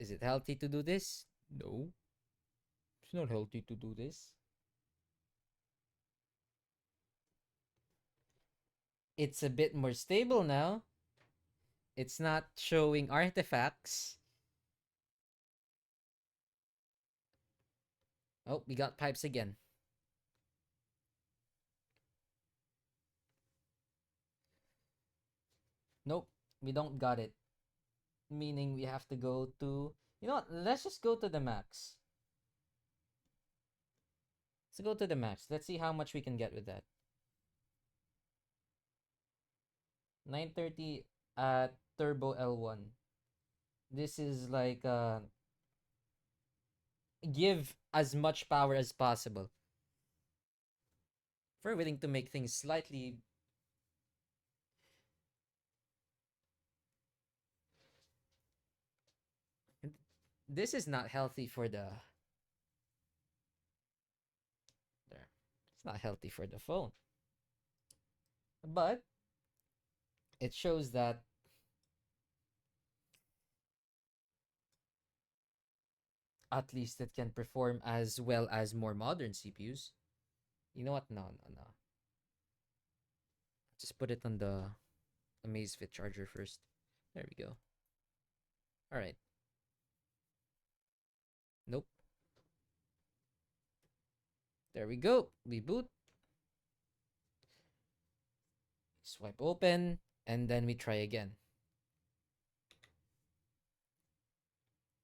Is it healthy to do this? No. It's not healthy to do this. It's a bit more stable now. It's not showing artifacts. Oh, we got pipes again. Nope, we don't got it. Meaning we have to go to... You know what? Let's just go to the max. Let's go to the max. Let's see how much we can get with that. 930 at Turbo L1. This is like give as much power as possible. If we're willing to make things slightly... This is not healthy for the... There. It's not healthy for the phone. But it shows that at least it can perform as well as more modern CPUs. You know what? No, no, no. Just put it on the Amazfit charger first. There we go. All right. Nope. There we go. We boot. Swipe open. And then we try again.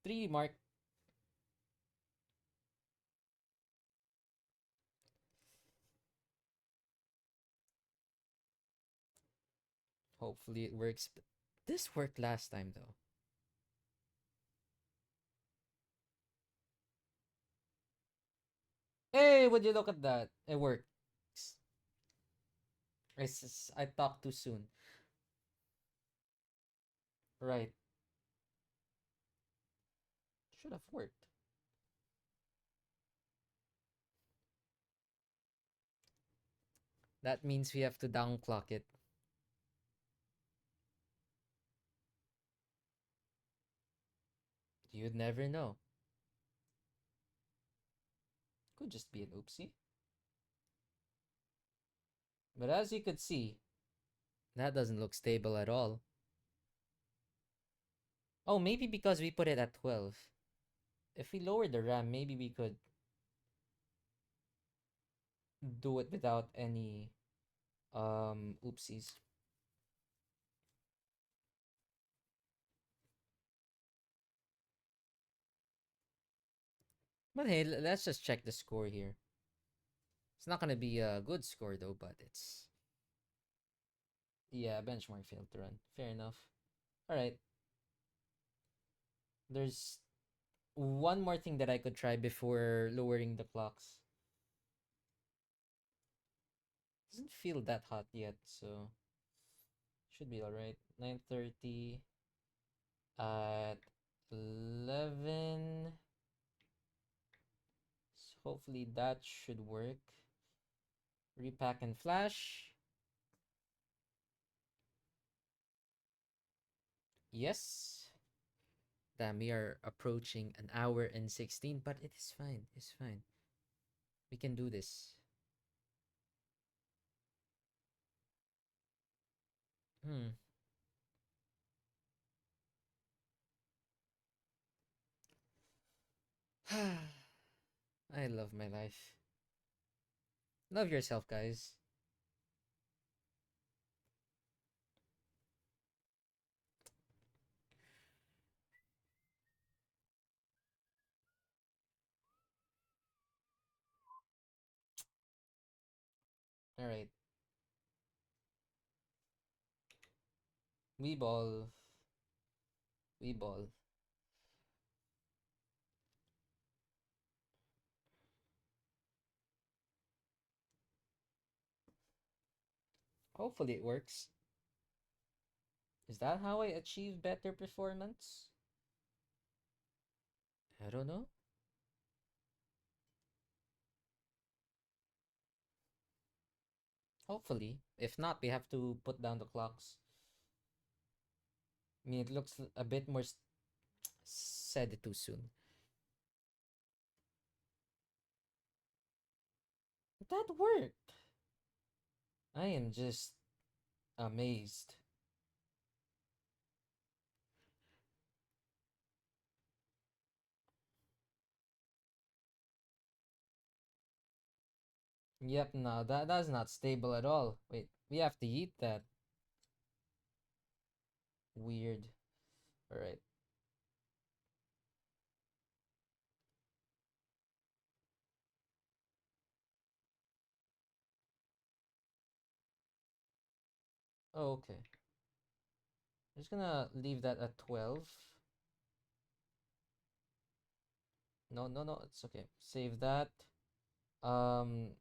3 mark. Hopefully it works. This worked last time though. Hey, would you look at that? It works. I talked too soon. Right. Should have worked. That means we have to downclock it. You'd never know. Could just be an oopsie. But as you could see, that doesn't look stable at all. Oh, maybe because we put it at 12. If we lower the RAM, maybe we could do it without any oopsies. But hey, let's just check the score here. It's not gonna be a good score though, but it's, yeah, benchmark failed to run. Fair enough. All right. There's one more thing that I could try before lowering the clocks. Doesn't feel that hot yet, so should be all right. 9:30 at 11. So hopefully that should work. Repack and flash. Yes. Damn, we are approaching an hour and 16, but it is fine. It's fine. We can do this. Hmm. I love my life. Love yourself, guys. All right. We ball. We ball. Hopefully it works. Is that how I achieve better performance? I don't know. Hopefully. If not, we have to put down the clocks. I mean, it looks a bit more. Said it too soon. That worked. I am just amazed. Yep, no, that's not stable at all. Wait, we have to eat that. Weird. Alright. Oh, okay. I'm just gonna leave that at 12. No, no, no, it's okay. Save that. Um,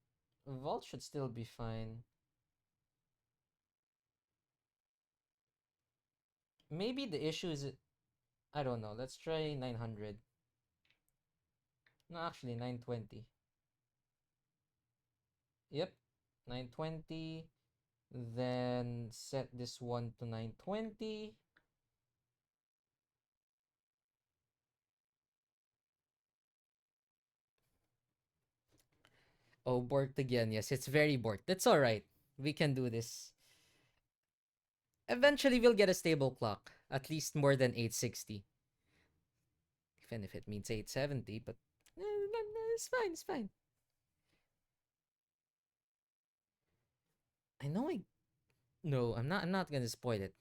Vault should still be fine. Maybe the issue is, I don't know. Let's try 900. No, actually 920. Yep, 920. Then set this one to 920. Oh, borked again. Yes, it's very borked. That's all right. We can do this. Eventually, we'll get a stable clock. At least more than 860. Even if it means 870, but it's fine. It's fine. I know I. No, I'm not. I'm not gonna spoil it.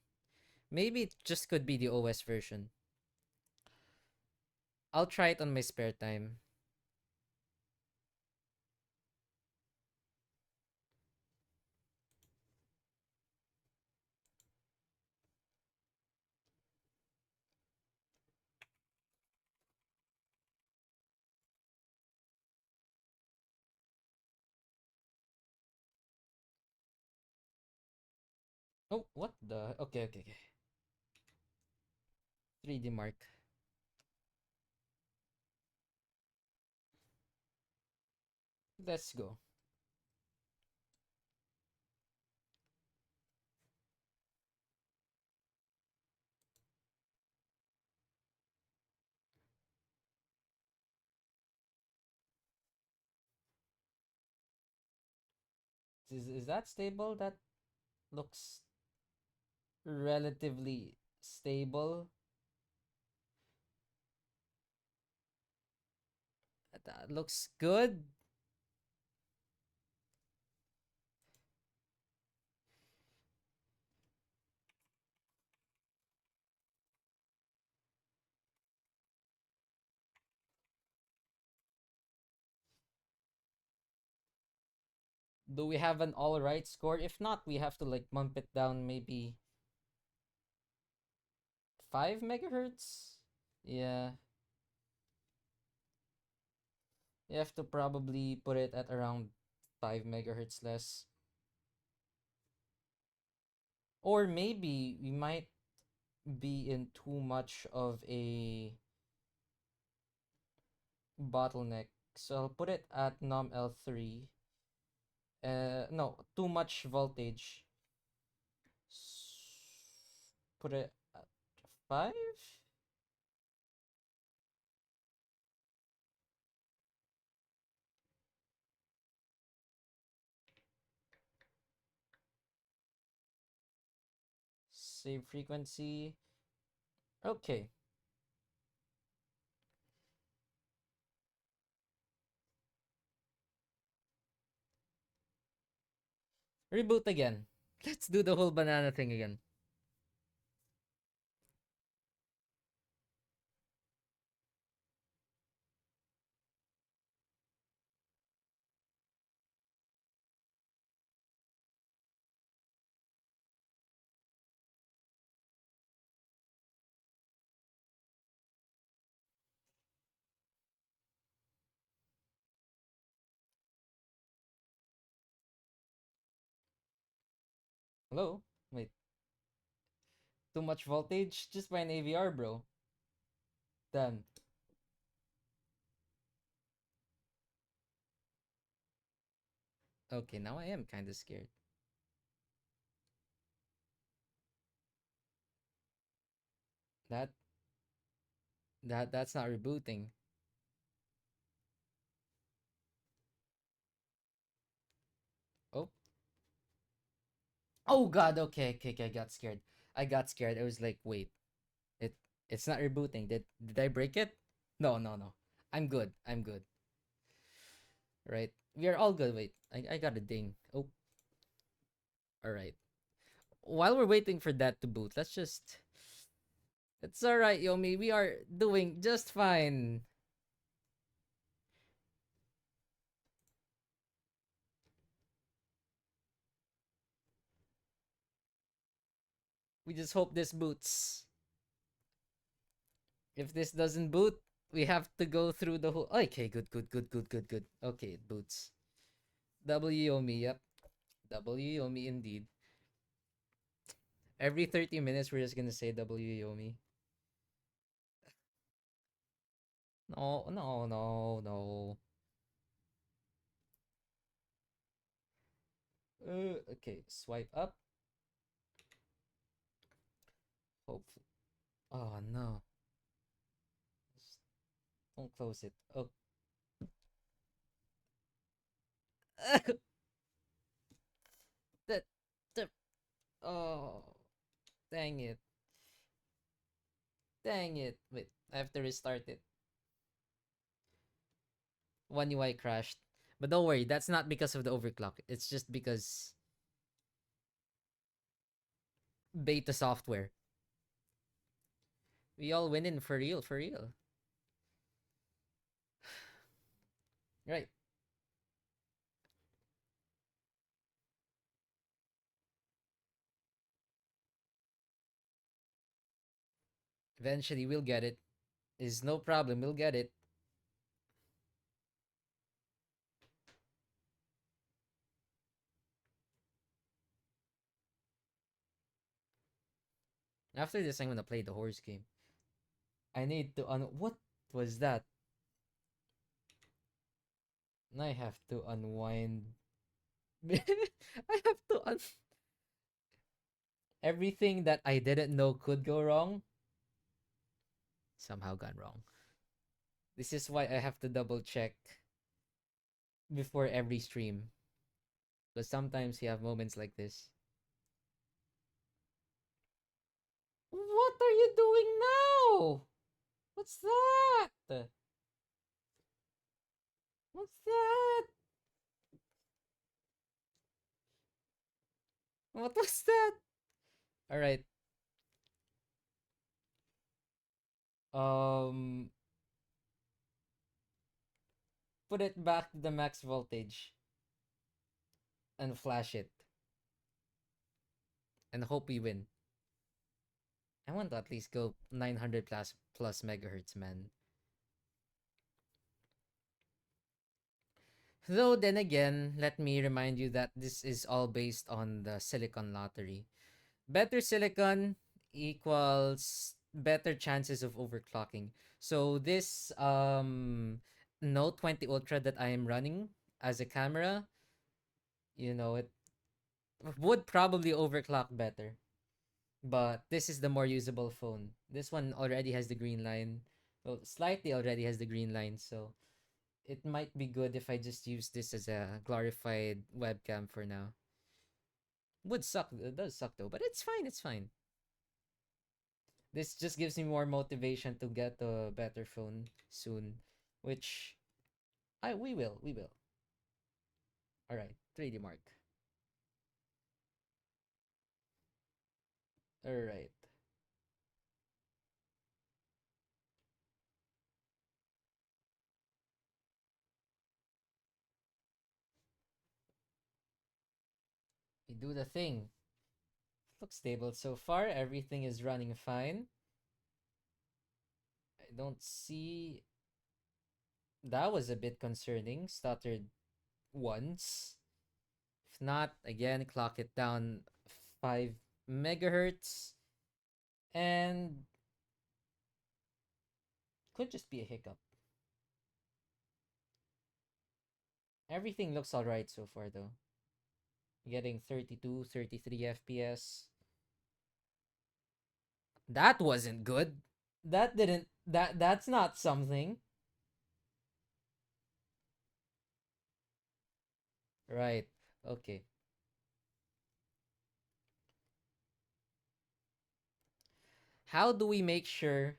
Maybe it just could be the OS version. I'll try it on my spare time. Oh, what the? Okay, okay, okay. 3D mark. Let's go. Is that stable? That looks relatively stable. That looks good. Do we have an all right score? If not, we have to like bump it down maybe 5 megahertz. Yeah, you have to probably put it at around 5 megahertz less. Or maybe we might be in too much of a bottleneck. So I'll put it at num L3. No, too much voltage. Put it at 5? Save frequency. Okay. Reboot again. Let's do the whole banana thing again. Hello? Wait. Too much voltage? Just by an AVR, bro. Done. Okay, now I am kind of scared. That that's not rebooting. Oh. Oh god, okay, okay, okay, I got scared. I got scared. I was like, wait. It it's not rebooting. Did I break it? No, no, no. I'm good. I'm good. Right. We are all good. Wait. I got a ding. Oh, all right. While we're waiting for that to boot, let's just it's all right, Yomi. We are doing just fine. We just hope this boots. If this doesn't boot, we have to go through the whole. Okay, good, good, good, good, good, good. Okay, it boots. W Yomi, yep. W Yomi indeed. Every 30 minutes, we're just gonna say W Yomi. No, no, no, no. Okay, swipe up. Hopefully. Oh no. Don't close it. Oh. that, that. Oh. Dang it. Dang it. Wait, I have to restart it. One UI crashed. But don't worry, that's not because of the overclock. It's just because beta software. We all win in for real, for real. Right. Eventually we'll get it. Is no problem, we'll get it. After this, I'm gonna play the horse game. I need to what was that? I have to unwind. I have to everything that I didn't know could go wrong somehow gone wrong. This is why I have to double check before every stream. Because sometimes you have moments like this. What are you doing now? What's that? What's that? What was that? All right. Um, put it back to the max voltage and flash it and hope we win. I want to at least go 900 plus megahertz, man. Though then again, let me remind you that this is all based on the silicon lottery. Better silicon equals better chances of overclocking. So this Note 20 Ultra that I am running as a camera, it would probably overclock better. But this is the more usable phone. This one already has the green line. Well, slightly already has the green line, so it might be good if I just use this as a glorified webcam for now. Would suck. It does suck though, but it's fine. It's fine. This just gives me more motivation to get a better phone soon, which I we will. All right, 3D Mark. All right, we do the thing. Looks stable so far. Everything is running fine. I don't see. That was a bit concerning. Stuttered once. If not, again, clock it down 5 megahertz. And could just be a hiccup. Everything looks alright so far though. Getting 32, 33 FPS. That wasn't good. That didn't that's not something. Right. Okay. How do we make sure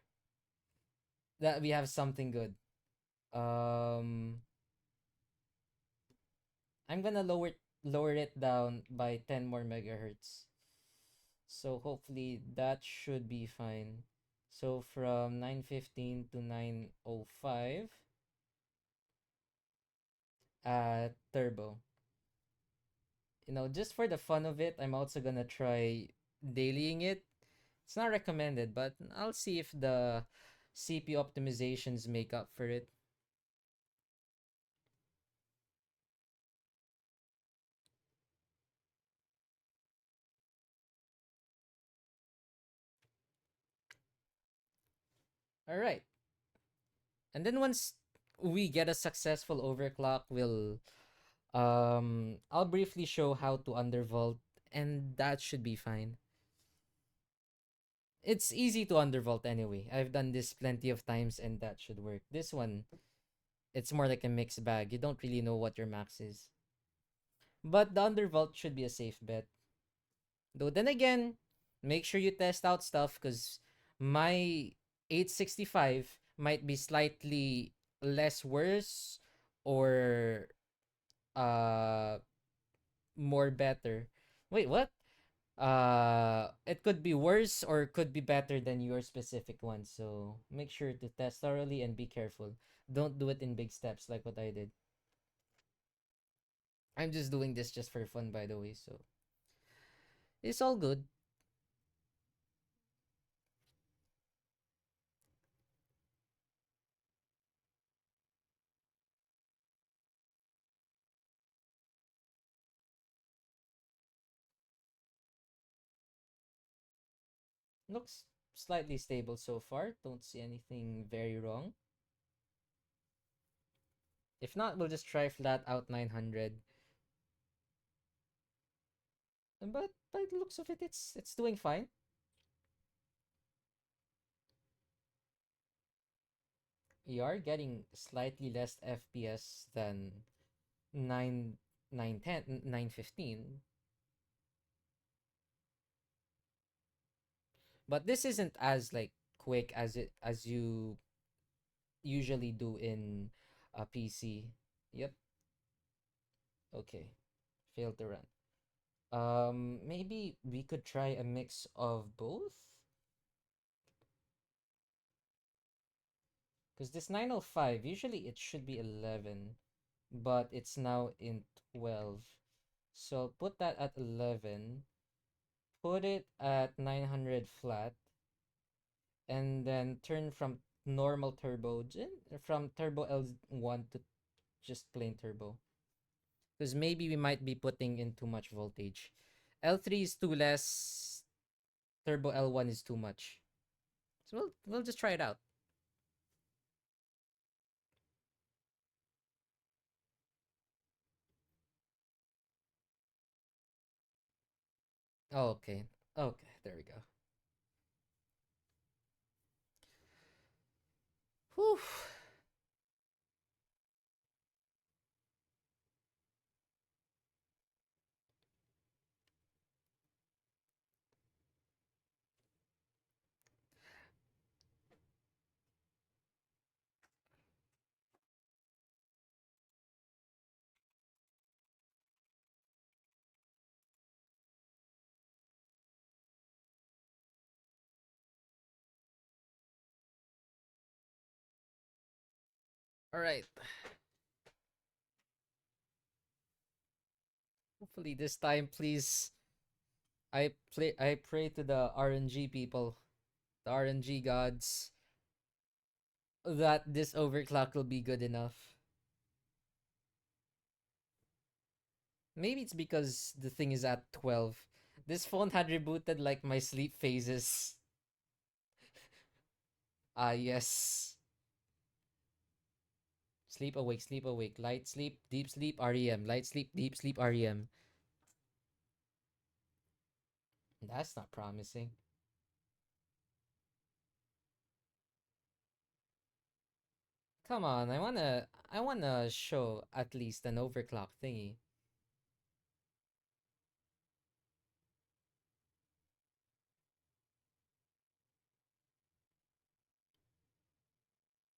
that we have something good? Um I'm gonna lower it down by 10 more megahertz. So hopefully that should be fine. So from 915 to 905 at turbo. Just for the fun of it, I'm also gonna try dailying it. It's not recommended, but I'll see if the CPU optimizations make up for it. All right. And then once we get a successful overclock, I'll briefly show how to undervolt, and that should be fine. It's easy to undervolt anyway. I've done this plenty of times and that should work. This one, it's more like a mixed bag. You don't really know what your max is. But the undervolt should be a safe bet. Though then again, make sure you test out stuff because my 865 might be slightly less worse or uh more better. Wait, what? It could be worse or could be better than your specific one. So make sure to test thoroughly and be careful. Don't do it in big steps like what I did. I'm just doing this just for fun, by the way. So it's all good. Looks slightly stable so far. Don't see anything very wrong. If not, we'll just try flat out 900. But by the looks of it, it's doing fine. We are getting slightly less FPS than 9 910 915, but this isn't as like quick as you usually do in a PC. Yep. Okay. Failed to run. Maybe we could try a mix of both. Because this 905, usually it should be 11, but it's now in 12. So put that at 11, put it at 900 flat, and then turn from normal turbo, from turbo L1 to just plain turbo. Because maybe we might be putting in too much voltage. L3 is too less, turbo L1 is too much. So we'll just try it out. Oh, okay. Okay, there we go. Whew. All right. Hopefully this time, please. I pray to the RNG people, the RNG gods, that this overclock will be good enough. Maybe it's because the thing is at 12. This phone had rebooted like my sleep phases. Ah, yes. Sleep, awake, light sleep, REM, light sleep, deep sleep, REM. That's not promising. Come on, I wanna show at least an overclock thingy.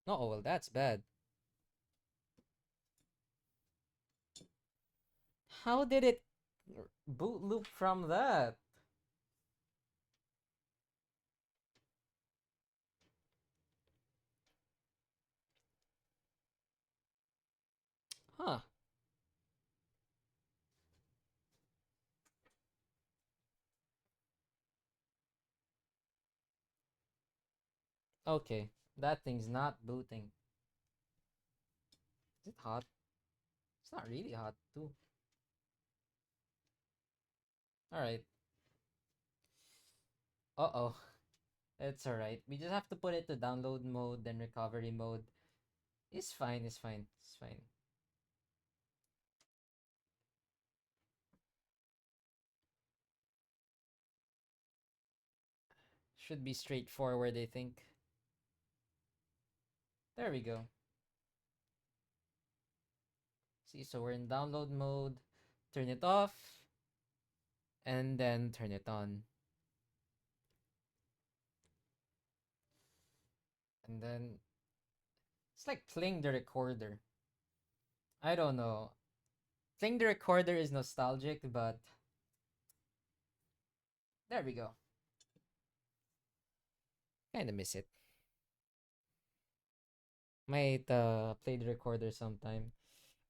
Oh well, that's bad. How did it boot loop from that? Huh. Okay. That thing's not booting. Is it hot? It's not really hot too. Alright. Uh-oh. It's alright. We just have to put it to download mode, then recovery mode. It's fine, it's fine, it's fine. Should be straightforward, I think. There we go. See, so we're in download mode. Turn it off. And then turn it on. And then it's like playing the recorder. I don't know. Playing the recorder is nostalgic, but there we go. Kinda miss it. Might play the recorder sometime.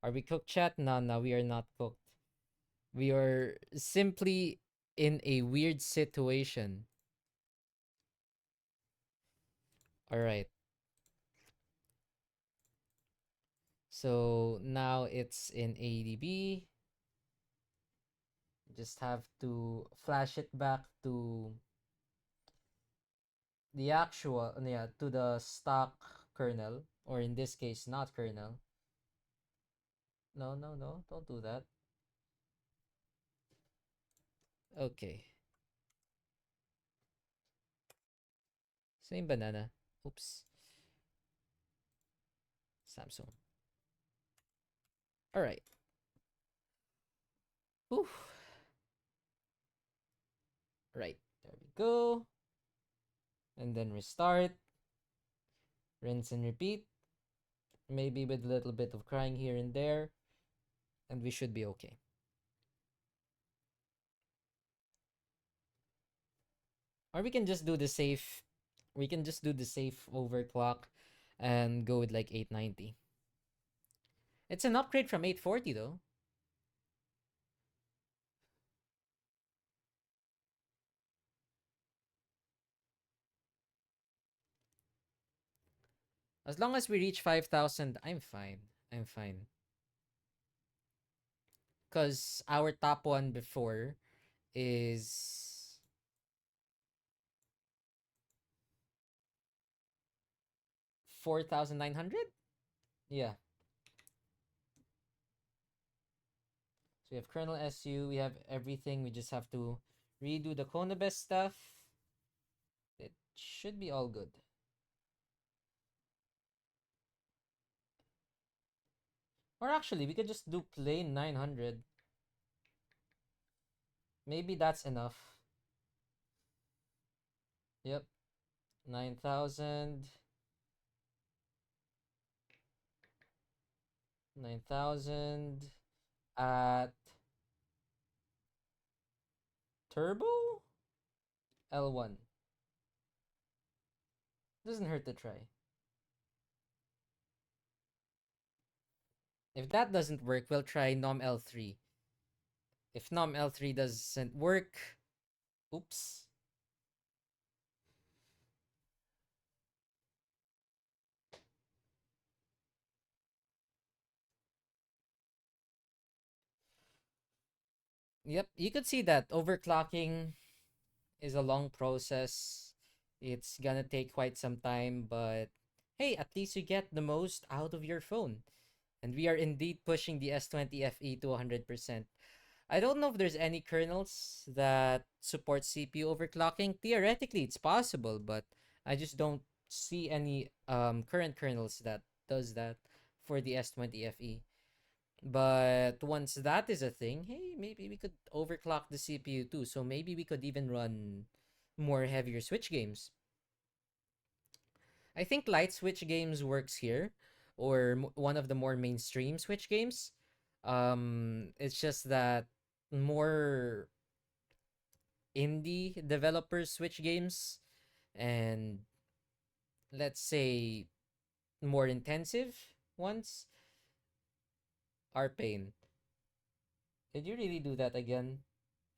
Are we cooked, chat? No, no, we are not cooked. We are simply in a weird situation. Alright. So now it's in ADB. Just have to flash it back to the actual, yeah, to the stock kernel, or in this case, not kernel. No, no, no, don't do that. Okay, same banana. Oops, Samsung. All right. Ooh, right. There we go. And then restart, rinse and repeat. Maybe with a little bit of crying here and there, and we should be okay. Or we can just do the safe. We can just do the safe overclock and go with like 890. It's an upgrade from 840 though. As long as we reach 5,000, I'm fine. I'm fine. Because our top one before is 4,900? Yeah. So we have kernel SU, we have everything. We just have to redo the Konabest stuff. It should be all good. Or actually, we could just do plain 900. Maybe that's enough. Yep. 9,000. 9,000 at turbo L1. Doesn't hurt to try. If that doesn't work, we'll try nom L3. If nom L3 doesn't work, oops. Yep, you could see that overclocking is a long process. It's gonna take quite some time, but hey, at least you get the most out of your phone. And we are indeed pushing the S20 FE to 100%. I don't know if there's any kernels that support CPU overclocking. Theoretically, it's possible, but I just don't see any current kernels that does that for the S20 FE. But once that is a thing, hey, maybe we could overclock the CPU too. So maybe we could even run more heavier Switch games. I think light Switch games works here, or one of the more mainstream Switch games. It's just that more indie developers Switch games, and let's say more intensive ones are pain. Did you really do that again?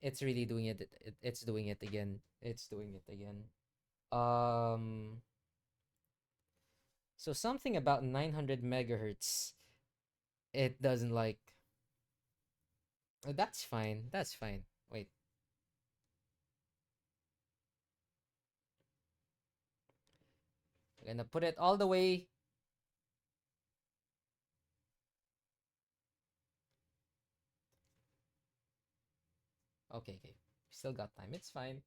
It's really doing it. It's doing it again. It's doing it again. Um, so something about 900 megahertz. It doesn't like. That's fine. That's fine. Wait. I'm gonna put it all the way. Okay, okay. Still got time. It's fine.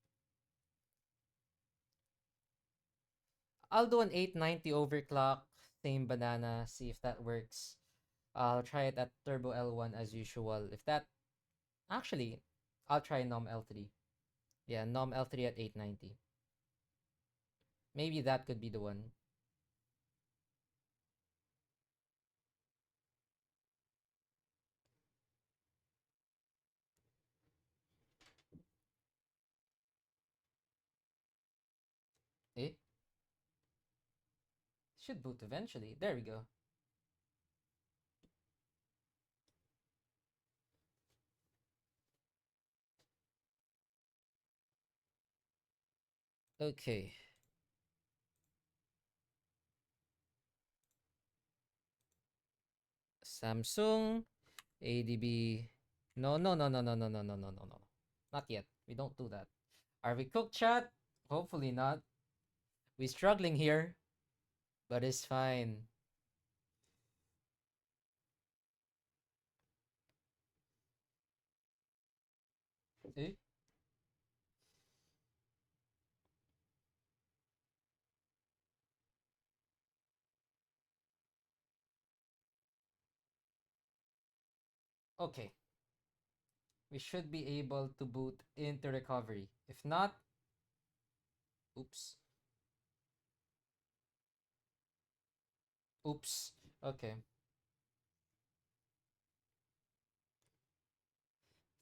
I'll do an 890 overclock. Same banana. See if that works. I'll try it at Turbo L1 as usual. If that actually, I'll try Nom L3. Yeah, Nom L3 at 890. Maybe that could be the one. Eh? Should boot eventually. There we go. Okay. Samsung ADB. No, no, no, no, no, no, no, no, no, no, no. Not yet. We don't do that. Are we cooked, chat? Hopefully not. We struggling here, but it's fine. Eh? Okay, we should be able to boot into recovery. If not, oops. Oops. Okay.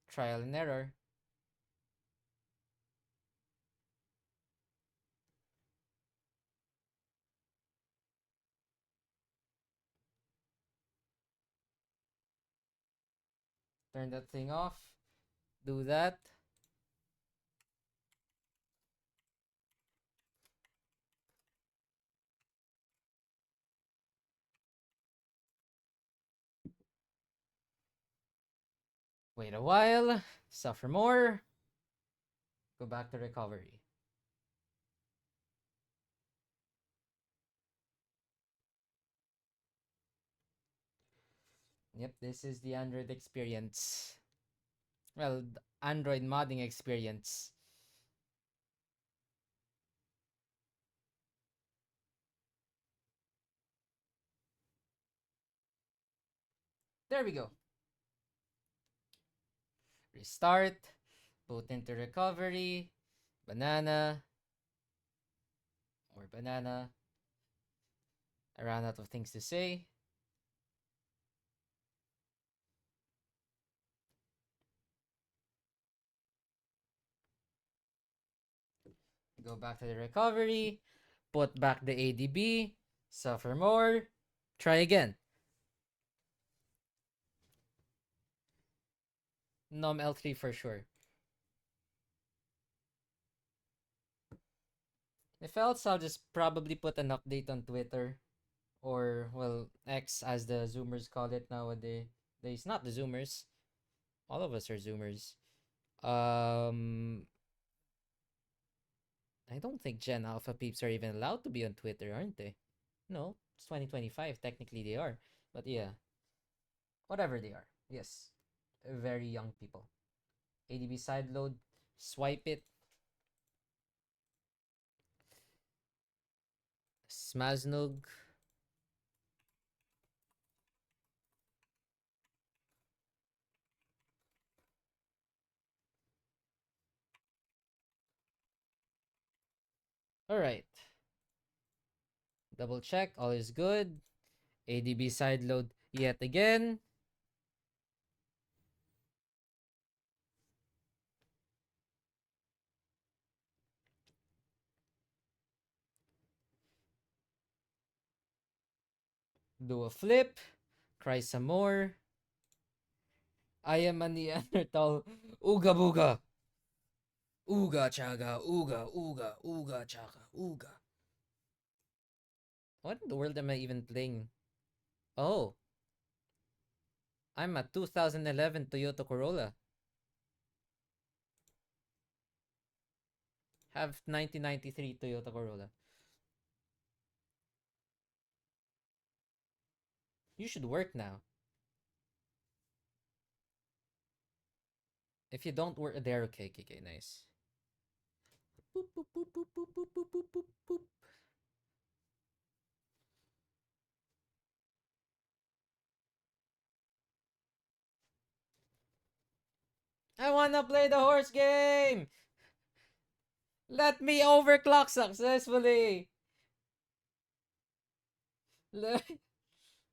Trial and error. Turn that thing off. Do that. Wait a while. Suffer more. Go back to recovery. Yep, this is the Android experience. Well, Android modding experience. There we go. Restart. Boot into recovery. Banana. More banana. I ran out of things to say. Go back to the recovery. Put back the ADB. Suffer more. Try again. Nom L3 for sure. If else, I'll just probably put an update on Twitter. Or, well, X as the Zoomers call it nowadays. Not the Zoomers. All of us are Zoomers. Um, I don't think Gen Alpha peeps are even allowed to be on Twitter, aren't they? No, it's 2025. Technically, they are. But yeah, whatever they are. Yes, very young people. ADB sideload, swipe it, Smaznog. All right, double check, all is good. ADB sideload yet again. Do a flip, cry some more. I am a Neanderthal. Ooga booga. Ooga chaga, ooga, ooga, ooga chaga, ooga. What in the world am I even playing? Oh, I'm a 2011 Toyota Corolla. Have 1993 Toyota Corolla. You should work now. If you don't work, there, okay, okay, okay, nice. Boop, boop, boop, boop, boop, boop, boop, boop, boop, boop. I wanna play the horse game! Let me overclock successfully!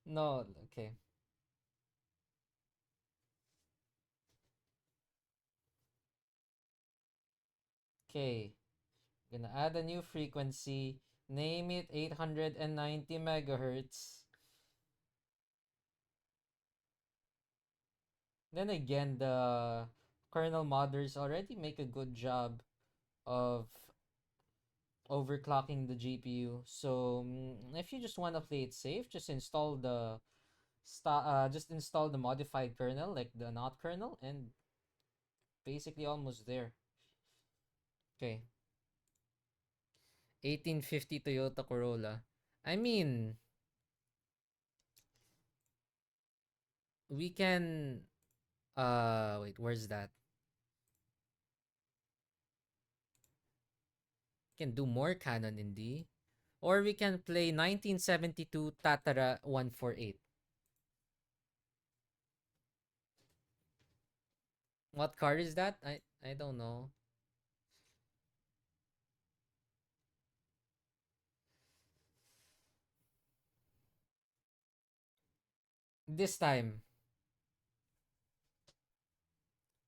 No, okay. Okay. Gonna add a new frequency. Name it 890 megahertz. Then again, the kernel modders already make a good job of overclocking the GPU. So if you just want to play it safe, just install the modified kernel, like the not kernel, and basically almost there. Okay. 1850 Toyota Corolla. I mean, we can wait, where's that? We can do more Canon in D. Or we can play 1972 Tatara 148. What car is that? I don't know. This time,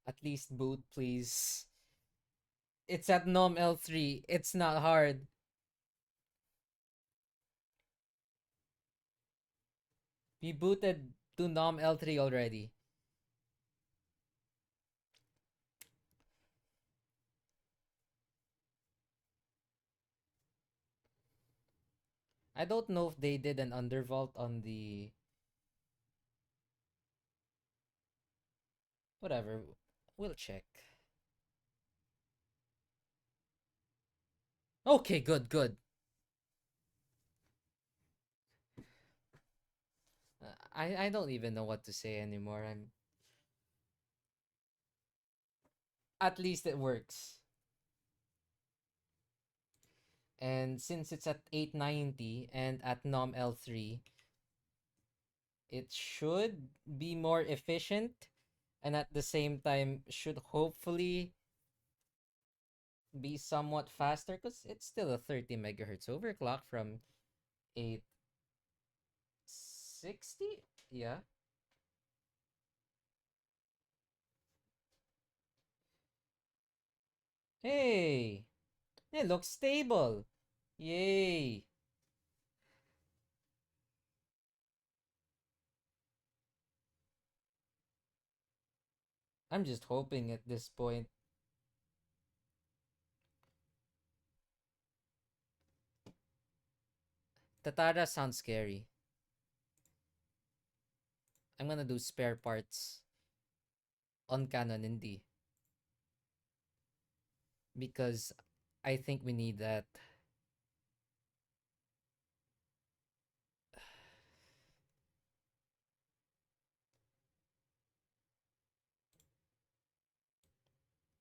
at least boot, please. It's at Nom L3. It's not hard. We booted to Nom L3 already. I don't know if they did an undervault on the whatever. We'll check. Okay, good, good. I don't even know what to say anymore. I'm At least it works. And since it's at 890 and at Nom L3, it should be more efficient and at the same time should hopefully be somewhat faster because it's still a 30 megahertz overclock from 860. Yeah. Hey, it looks stable. Yay. I'm just hoping at this point. Tatara sounds scary. I'm gonna do spare parts on Canon and D because I think we need that.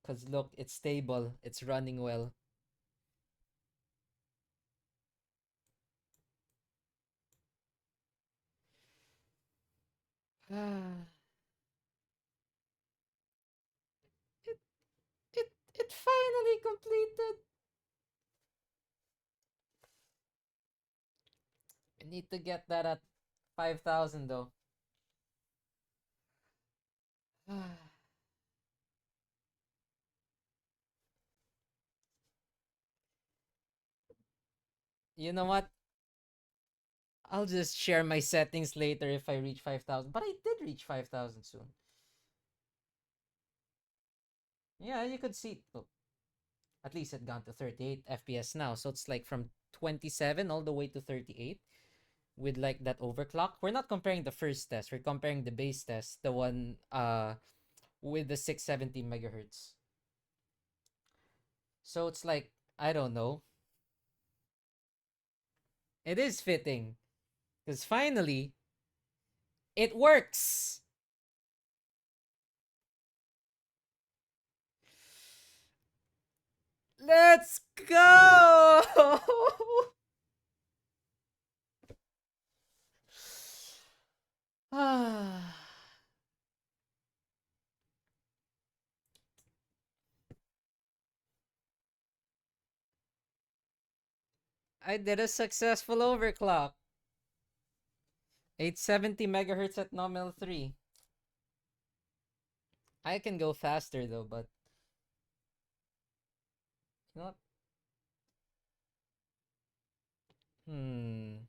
Because look, it's stable, it's running well. it, it finally completed. I need to get that at 5,000 though. You know what? I'll just share my settings later if I reach 5,000. But I did reach 5,000 soon. Yeah, you could see. Look, at least it gone to 38 FPS now. So it's like from 27 all the way to 38 with like that overclock. We're not comparing the first test. We're comparing the base test, the one with the 670 megahertz. So it's like I don't know. It is fitting because finally it works. Let's go. I did a successful overclock. 870 megahertz at nominal 3. I can go faster though, but you know what? Hmm.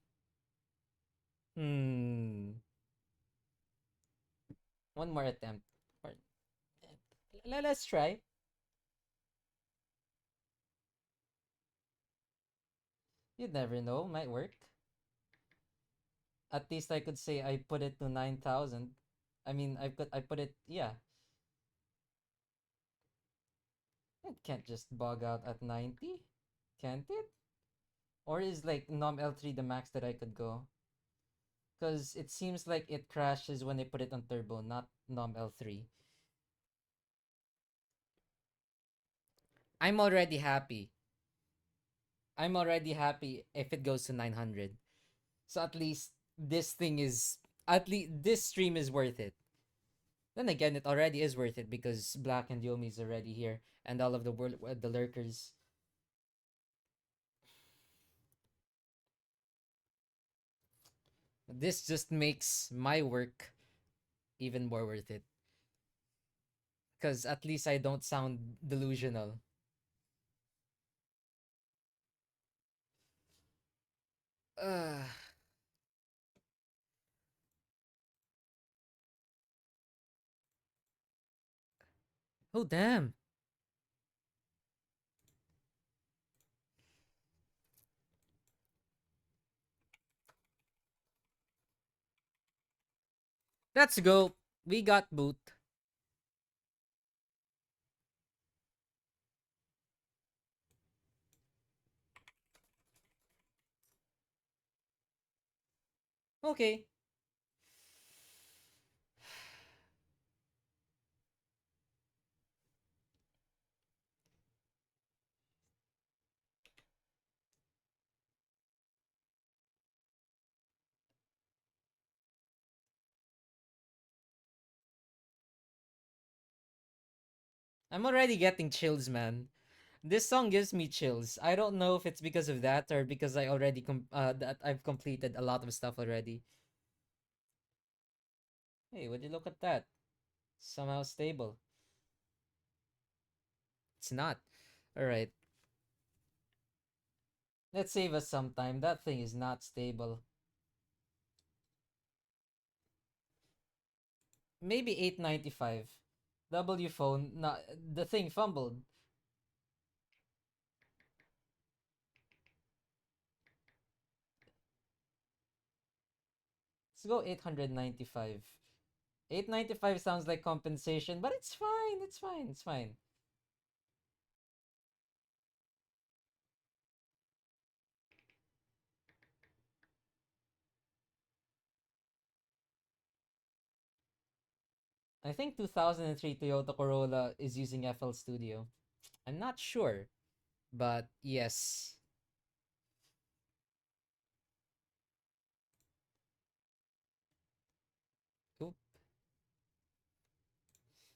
Hmm. One more attempt. Or, let's try. You'd never know. Might work. At least I could say I put it to 9,000. I mean, I put it. Yeah, it can't just bug out at 90, can't it? Or is like Nom L3 the max that I could go? Because it seems like it crashes when I put it on turbo, not Nom L3. I'm already happy. I'm already happy if it goes to 900. So at least this thing is, at least this stream is worth it. Then again, it already is worth it because Black and Yomi is already here and all of the world, the lurkers. This just makes my work even more worth it because at least I don't sound delusional. Uh, oh damn. Let's go. We got boot. Okay. I'm already getting chills, man. This song gives me chills. I don't know if it's because of that or because I already that I've completed a lot of stuff already. Hey, would you look at that? Somehow stable. It's not. All right. Let's save us some time. That thing is not stable. Maybe 895. W phone. Not the thing fumbled. Let's go 895. 895 sounds like compensation, but it's fine. It's fine. It's fine. I think 2003 Toyota Corolla is using FL Studio. I'm not sure, but yes. Oop.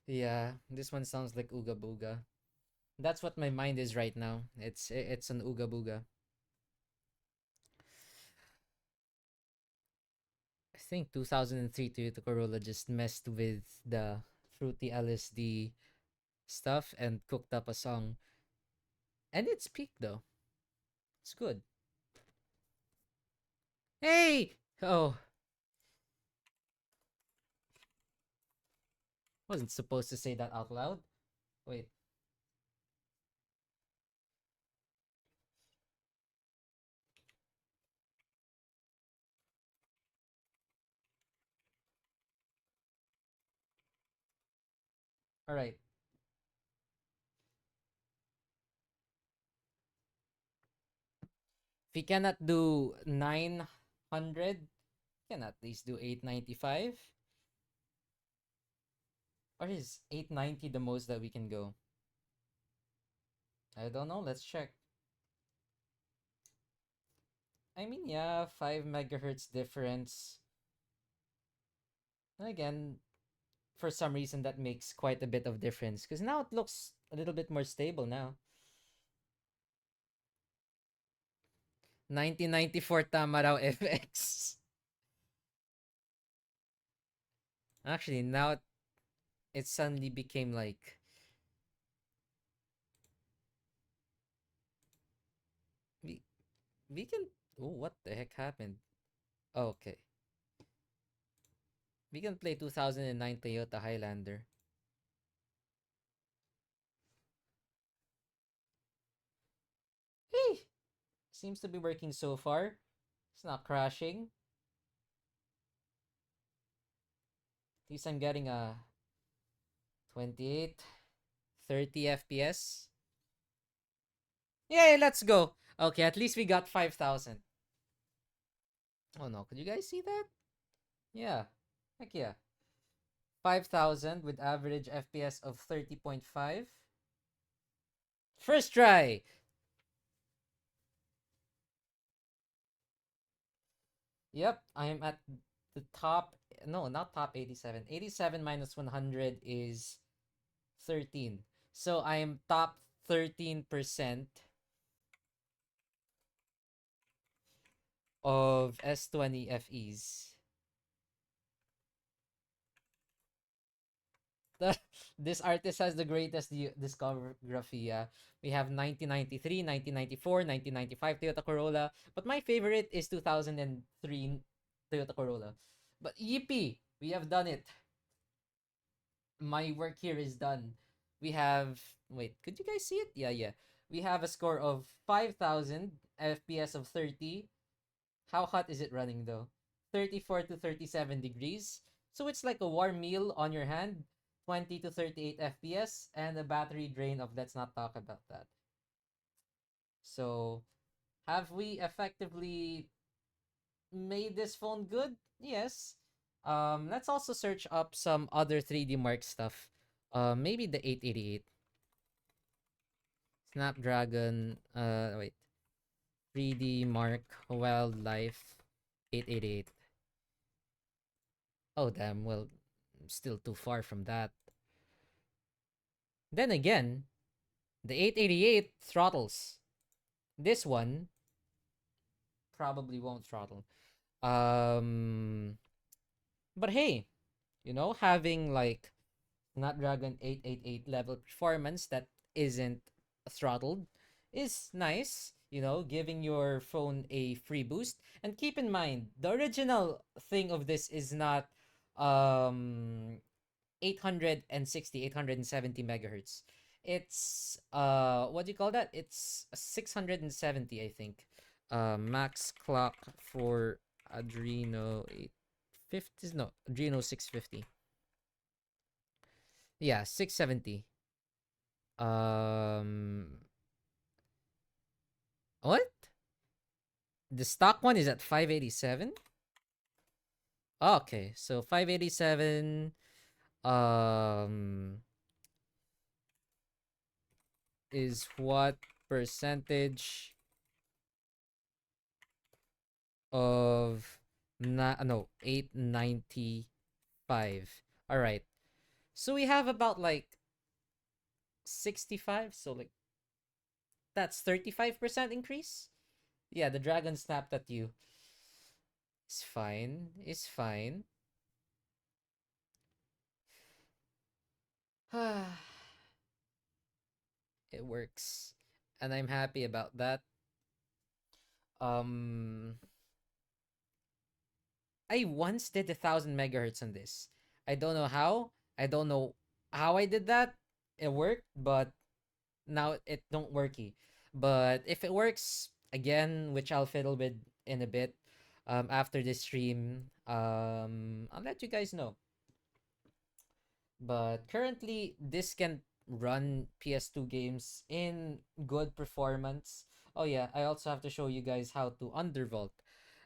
Yeah, this one sounds like Ooga Booga. That's what my mind is right now. It's an Ooga Booga. I think 2003 Toyota Corolla just messed with the fruity LSD stuff and cooked up a song. And it's peak though. It's good. Hey! Oh, wasn't supposed to say that out loud. Wait. All right. If we cannot do 900, can at least do 895. Or is 890 the most that we can go? I don't know. Let's check. I mean, yeah, 5 megahertz difference. And again, for some reason, that makes quite a bit of difference because now it looks a little bit more stable now. 1994 Tamaraw FX. Actually, now it suddenly became like we we can. Oh, what the heck happened? Oh, okay, we can play 2009 Toyota Highlander. Hey, seems to be working so far. It's not crashing. At least I'm getting a 28, 30 FPS. Yay, let's go. Okay, at least we got 5,000. Oh no, could you guys see that? Yeah. Heck yeah. 5,000 with average FPS of 30.5. First try. Yep, I am at the top. No, not top 87. 87 minus 100 is 13. So I am top 13% of S20 FEs. The, this artist has the greatest discography. We have 1993, 1994, 1995 Toyota Corolla. But my favorite is 2003 Toyota Corolla. But yippee! We have done it. My work here is done. We have, wait, could you guys see it? Yeah, yeah. We have a score of 5,000, FPS of 30. How hot is it running though? 34 to 37 degrees. So it's like a warm meal on your hand. 20 to 38 FPS and a battery drain of, let's not talk about that. So, have we effectively made this phone good? Yes. Let's also search up some other 3D Mark stuff. Maybe the 888 Snapdragon. Wait, 3D Mark Wildlife 888. Oh damn. Well, still too far from that. Then again, the 888 throttles. This one probably won't throttle. Um, but hey, having like Snapdragon 888 level performance that isn't throttled is nice, giving your phone a free boost. And keep in mind, the original thing of this is not um 870 megahertz. It's what do you call that? It's 670, I think. Max clock for Adreno 850, no, Adreno 650. Yeah, 670. Um what? The stock one is at 587? Okay, so 587 um is what percentage of no 895. All right. So we have about like 65, so like that's 35% increase. Yeah, the dragon snapped at you. It's fine. It's fine. It works. And I'm happy about that. Um I once did 1,000 megahertz on this. I don't know how. I don't know how I did that. It worked, but now it don't worky. But if it works again, which I'll fiddle with in a bit, after this stream, I'll let you guys know. But currently, this can run PS2 games in good performance. Oh yeah, I also have to show you guys how to undervolt.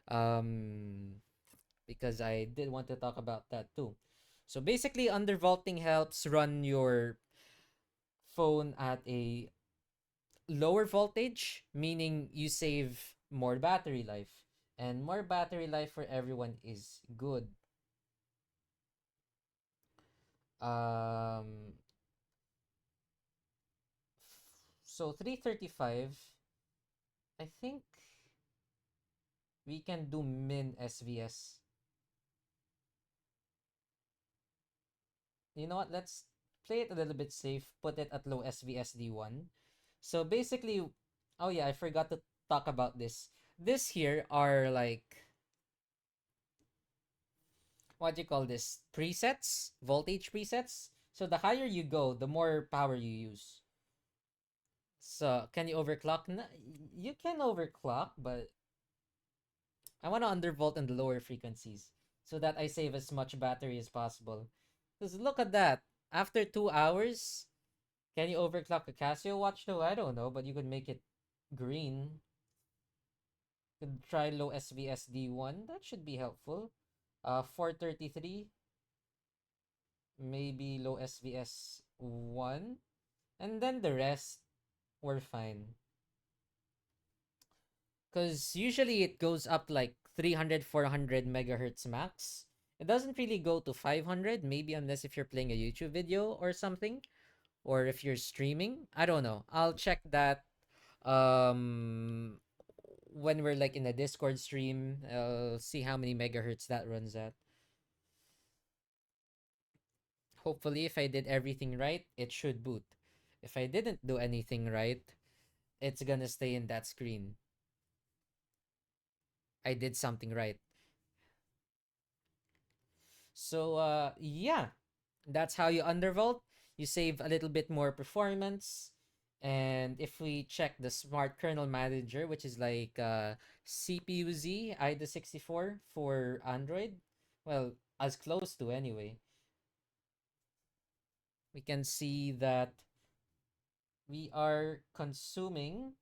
Um, because I did want to talk about that too. So basically, undervolting helps run your phone at a lower voltage, meaning you save more battery life. And more battery life for everyone is good. Um, so 335, I think we can do min SVS. You know what? Let's play it a little bit safe. Put it at low SVSD1. So basically, oh yeah, I forgot to talk about this. This here are like, what do you call this? Presets, voltage presets. So the higher you go, the more power you use. So can you overclock? You can overclock, but I want to undervolt in the lower frequencies so that I save as much battery as possible. Because look at that. After 2 hours, can you overclock a Casio watch though? I don't know, but you could make it green. Could try low SVSD1. That should be helpful. 433, maybe low SVS1. And then the rest, we're fine. Because usually it goes up like 300, 400 megahertz max. It doesn't really go to 500, maybe unless if you're playing a YouTube video or something, or if you're streaming. I don't know. I'll check that um when we're like in a Discord stream. See how many megahertz that runs at. Hopefully, if I did everything right, it should boot. If I didn't do anything right, it's gonna stay in that screen. I did something right. So yeah, that's how you undervolt. You save a little bit more performance. And if we check the smart kernel manager, which is like CPU-Z IDA 64 for Android, well, as close to anyway, we can see that we are consuming.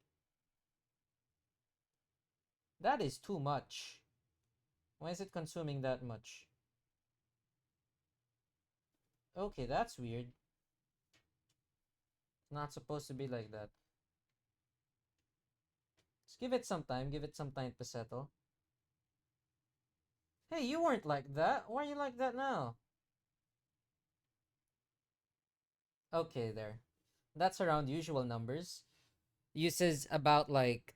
That is too much. Why is it consuming that much? Okay, that's weird. It's not supposed to be like that. Just give it some time. Give it some time to settle. Hey, you weren't like that. Why are you like that now? Okay, there. That's around usual numbers. Uses about like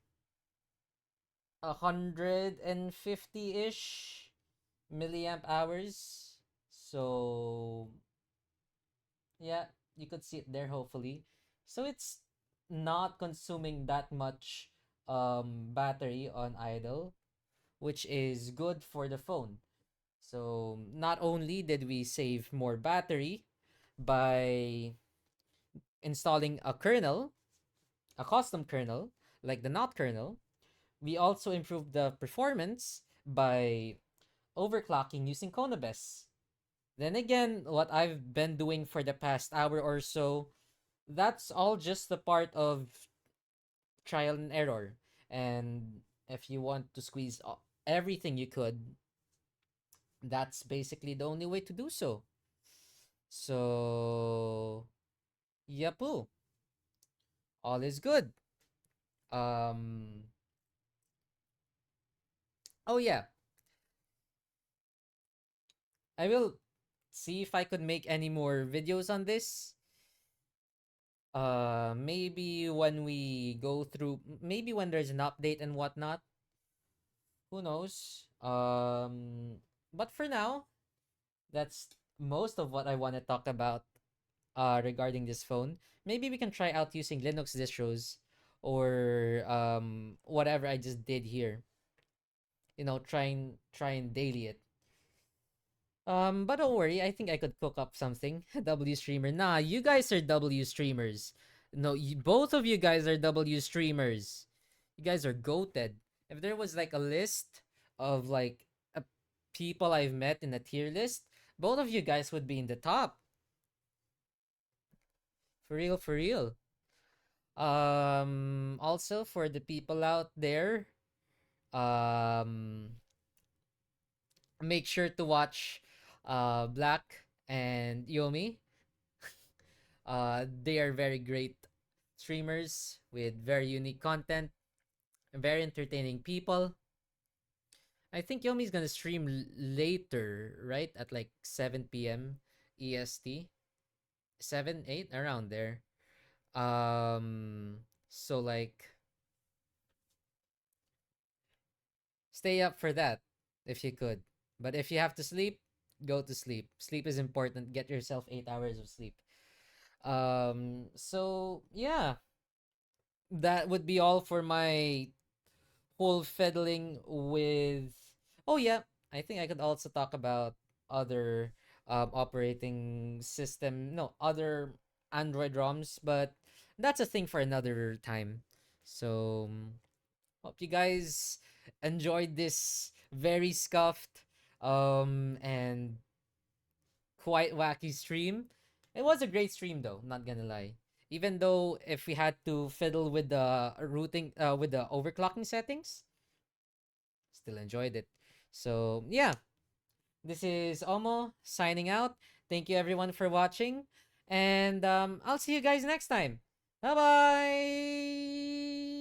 150-ish milliamp hours. So yeah, you could see it there hopefully. So it's not consuming that much battery on idle, which is good for the phone. So not only did we save more battery by installing a kernel, a custom kernel, like the not kernel, we also improved the performance by overclocking using Konabes. Then again, what I've been doing for the past hour or so, that's all just the part of trial and error. And if you want to squeeze everything you could, that's basically the only way to do so. So, yapu, all is good. Um, oh yeah, I will see if I could make any more videos on this. Maybe when we go through, maybe when there's an update and whatnot. Who knows? But for now, that's most of what I want to talk about regarding this phone. Maybe we can try out using Linux distros or whatever I just did here. Try and daily it. But don't worry, I think I could cook up something. W streamer. Nah, you guys are W streamers. No, both of you guys are W streamers. You guys are goated. If there was like a list of like people I've met in a tier list, both of you guys would be in the top. For real, for real. Also for the people out there, um make sure to watch Black and Yomi. They are very great streamers with very unique content, very entertaining people. I think Yomi's gonna stream later, right? At like 7 p.m. EST. 7, 8, around there. So like stay up for that if you could. But if you have to sleep, go to sleep. Sleep is important. Get yourself 8 hours of sleep. So yeah, that would be all for my whole fiddling with. Oh yeah, I think I could also talk about other operating system. No, other Android ROMs, but that's a thing for another time. So hope you guys enjoyed this very scuffed and quite wacky stream. It was a great stream though, not gonna lie. Even though if we had to fiddle with the routing with the overclocking settings, still enjoyed it. So yeah, this is Omo signing out. Thank you everyone for watching, and I'll see you guys next time. Bye bye.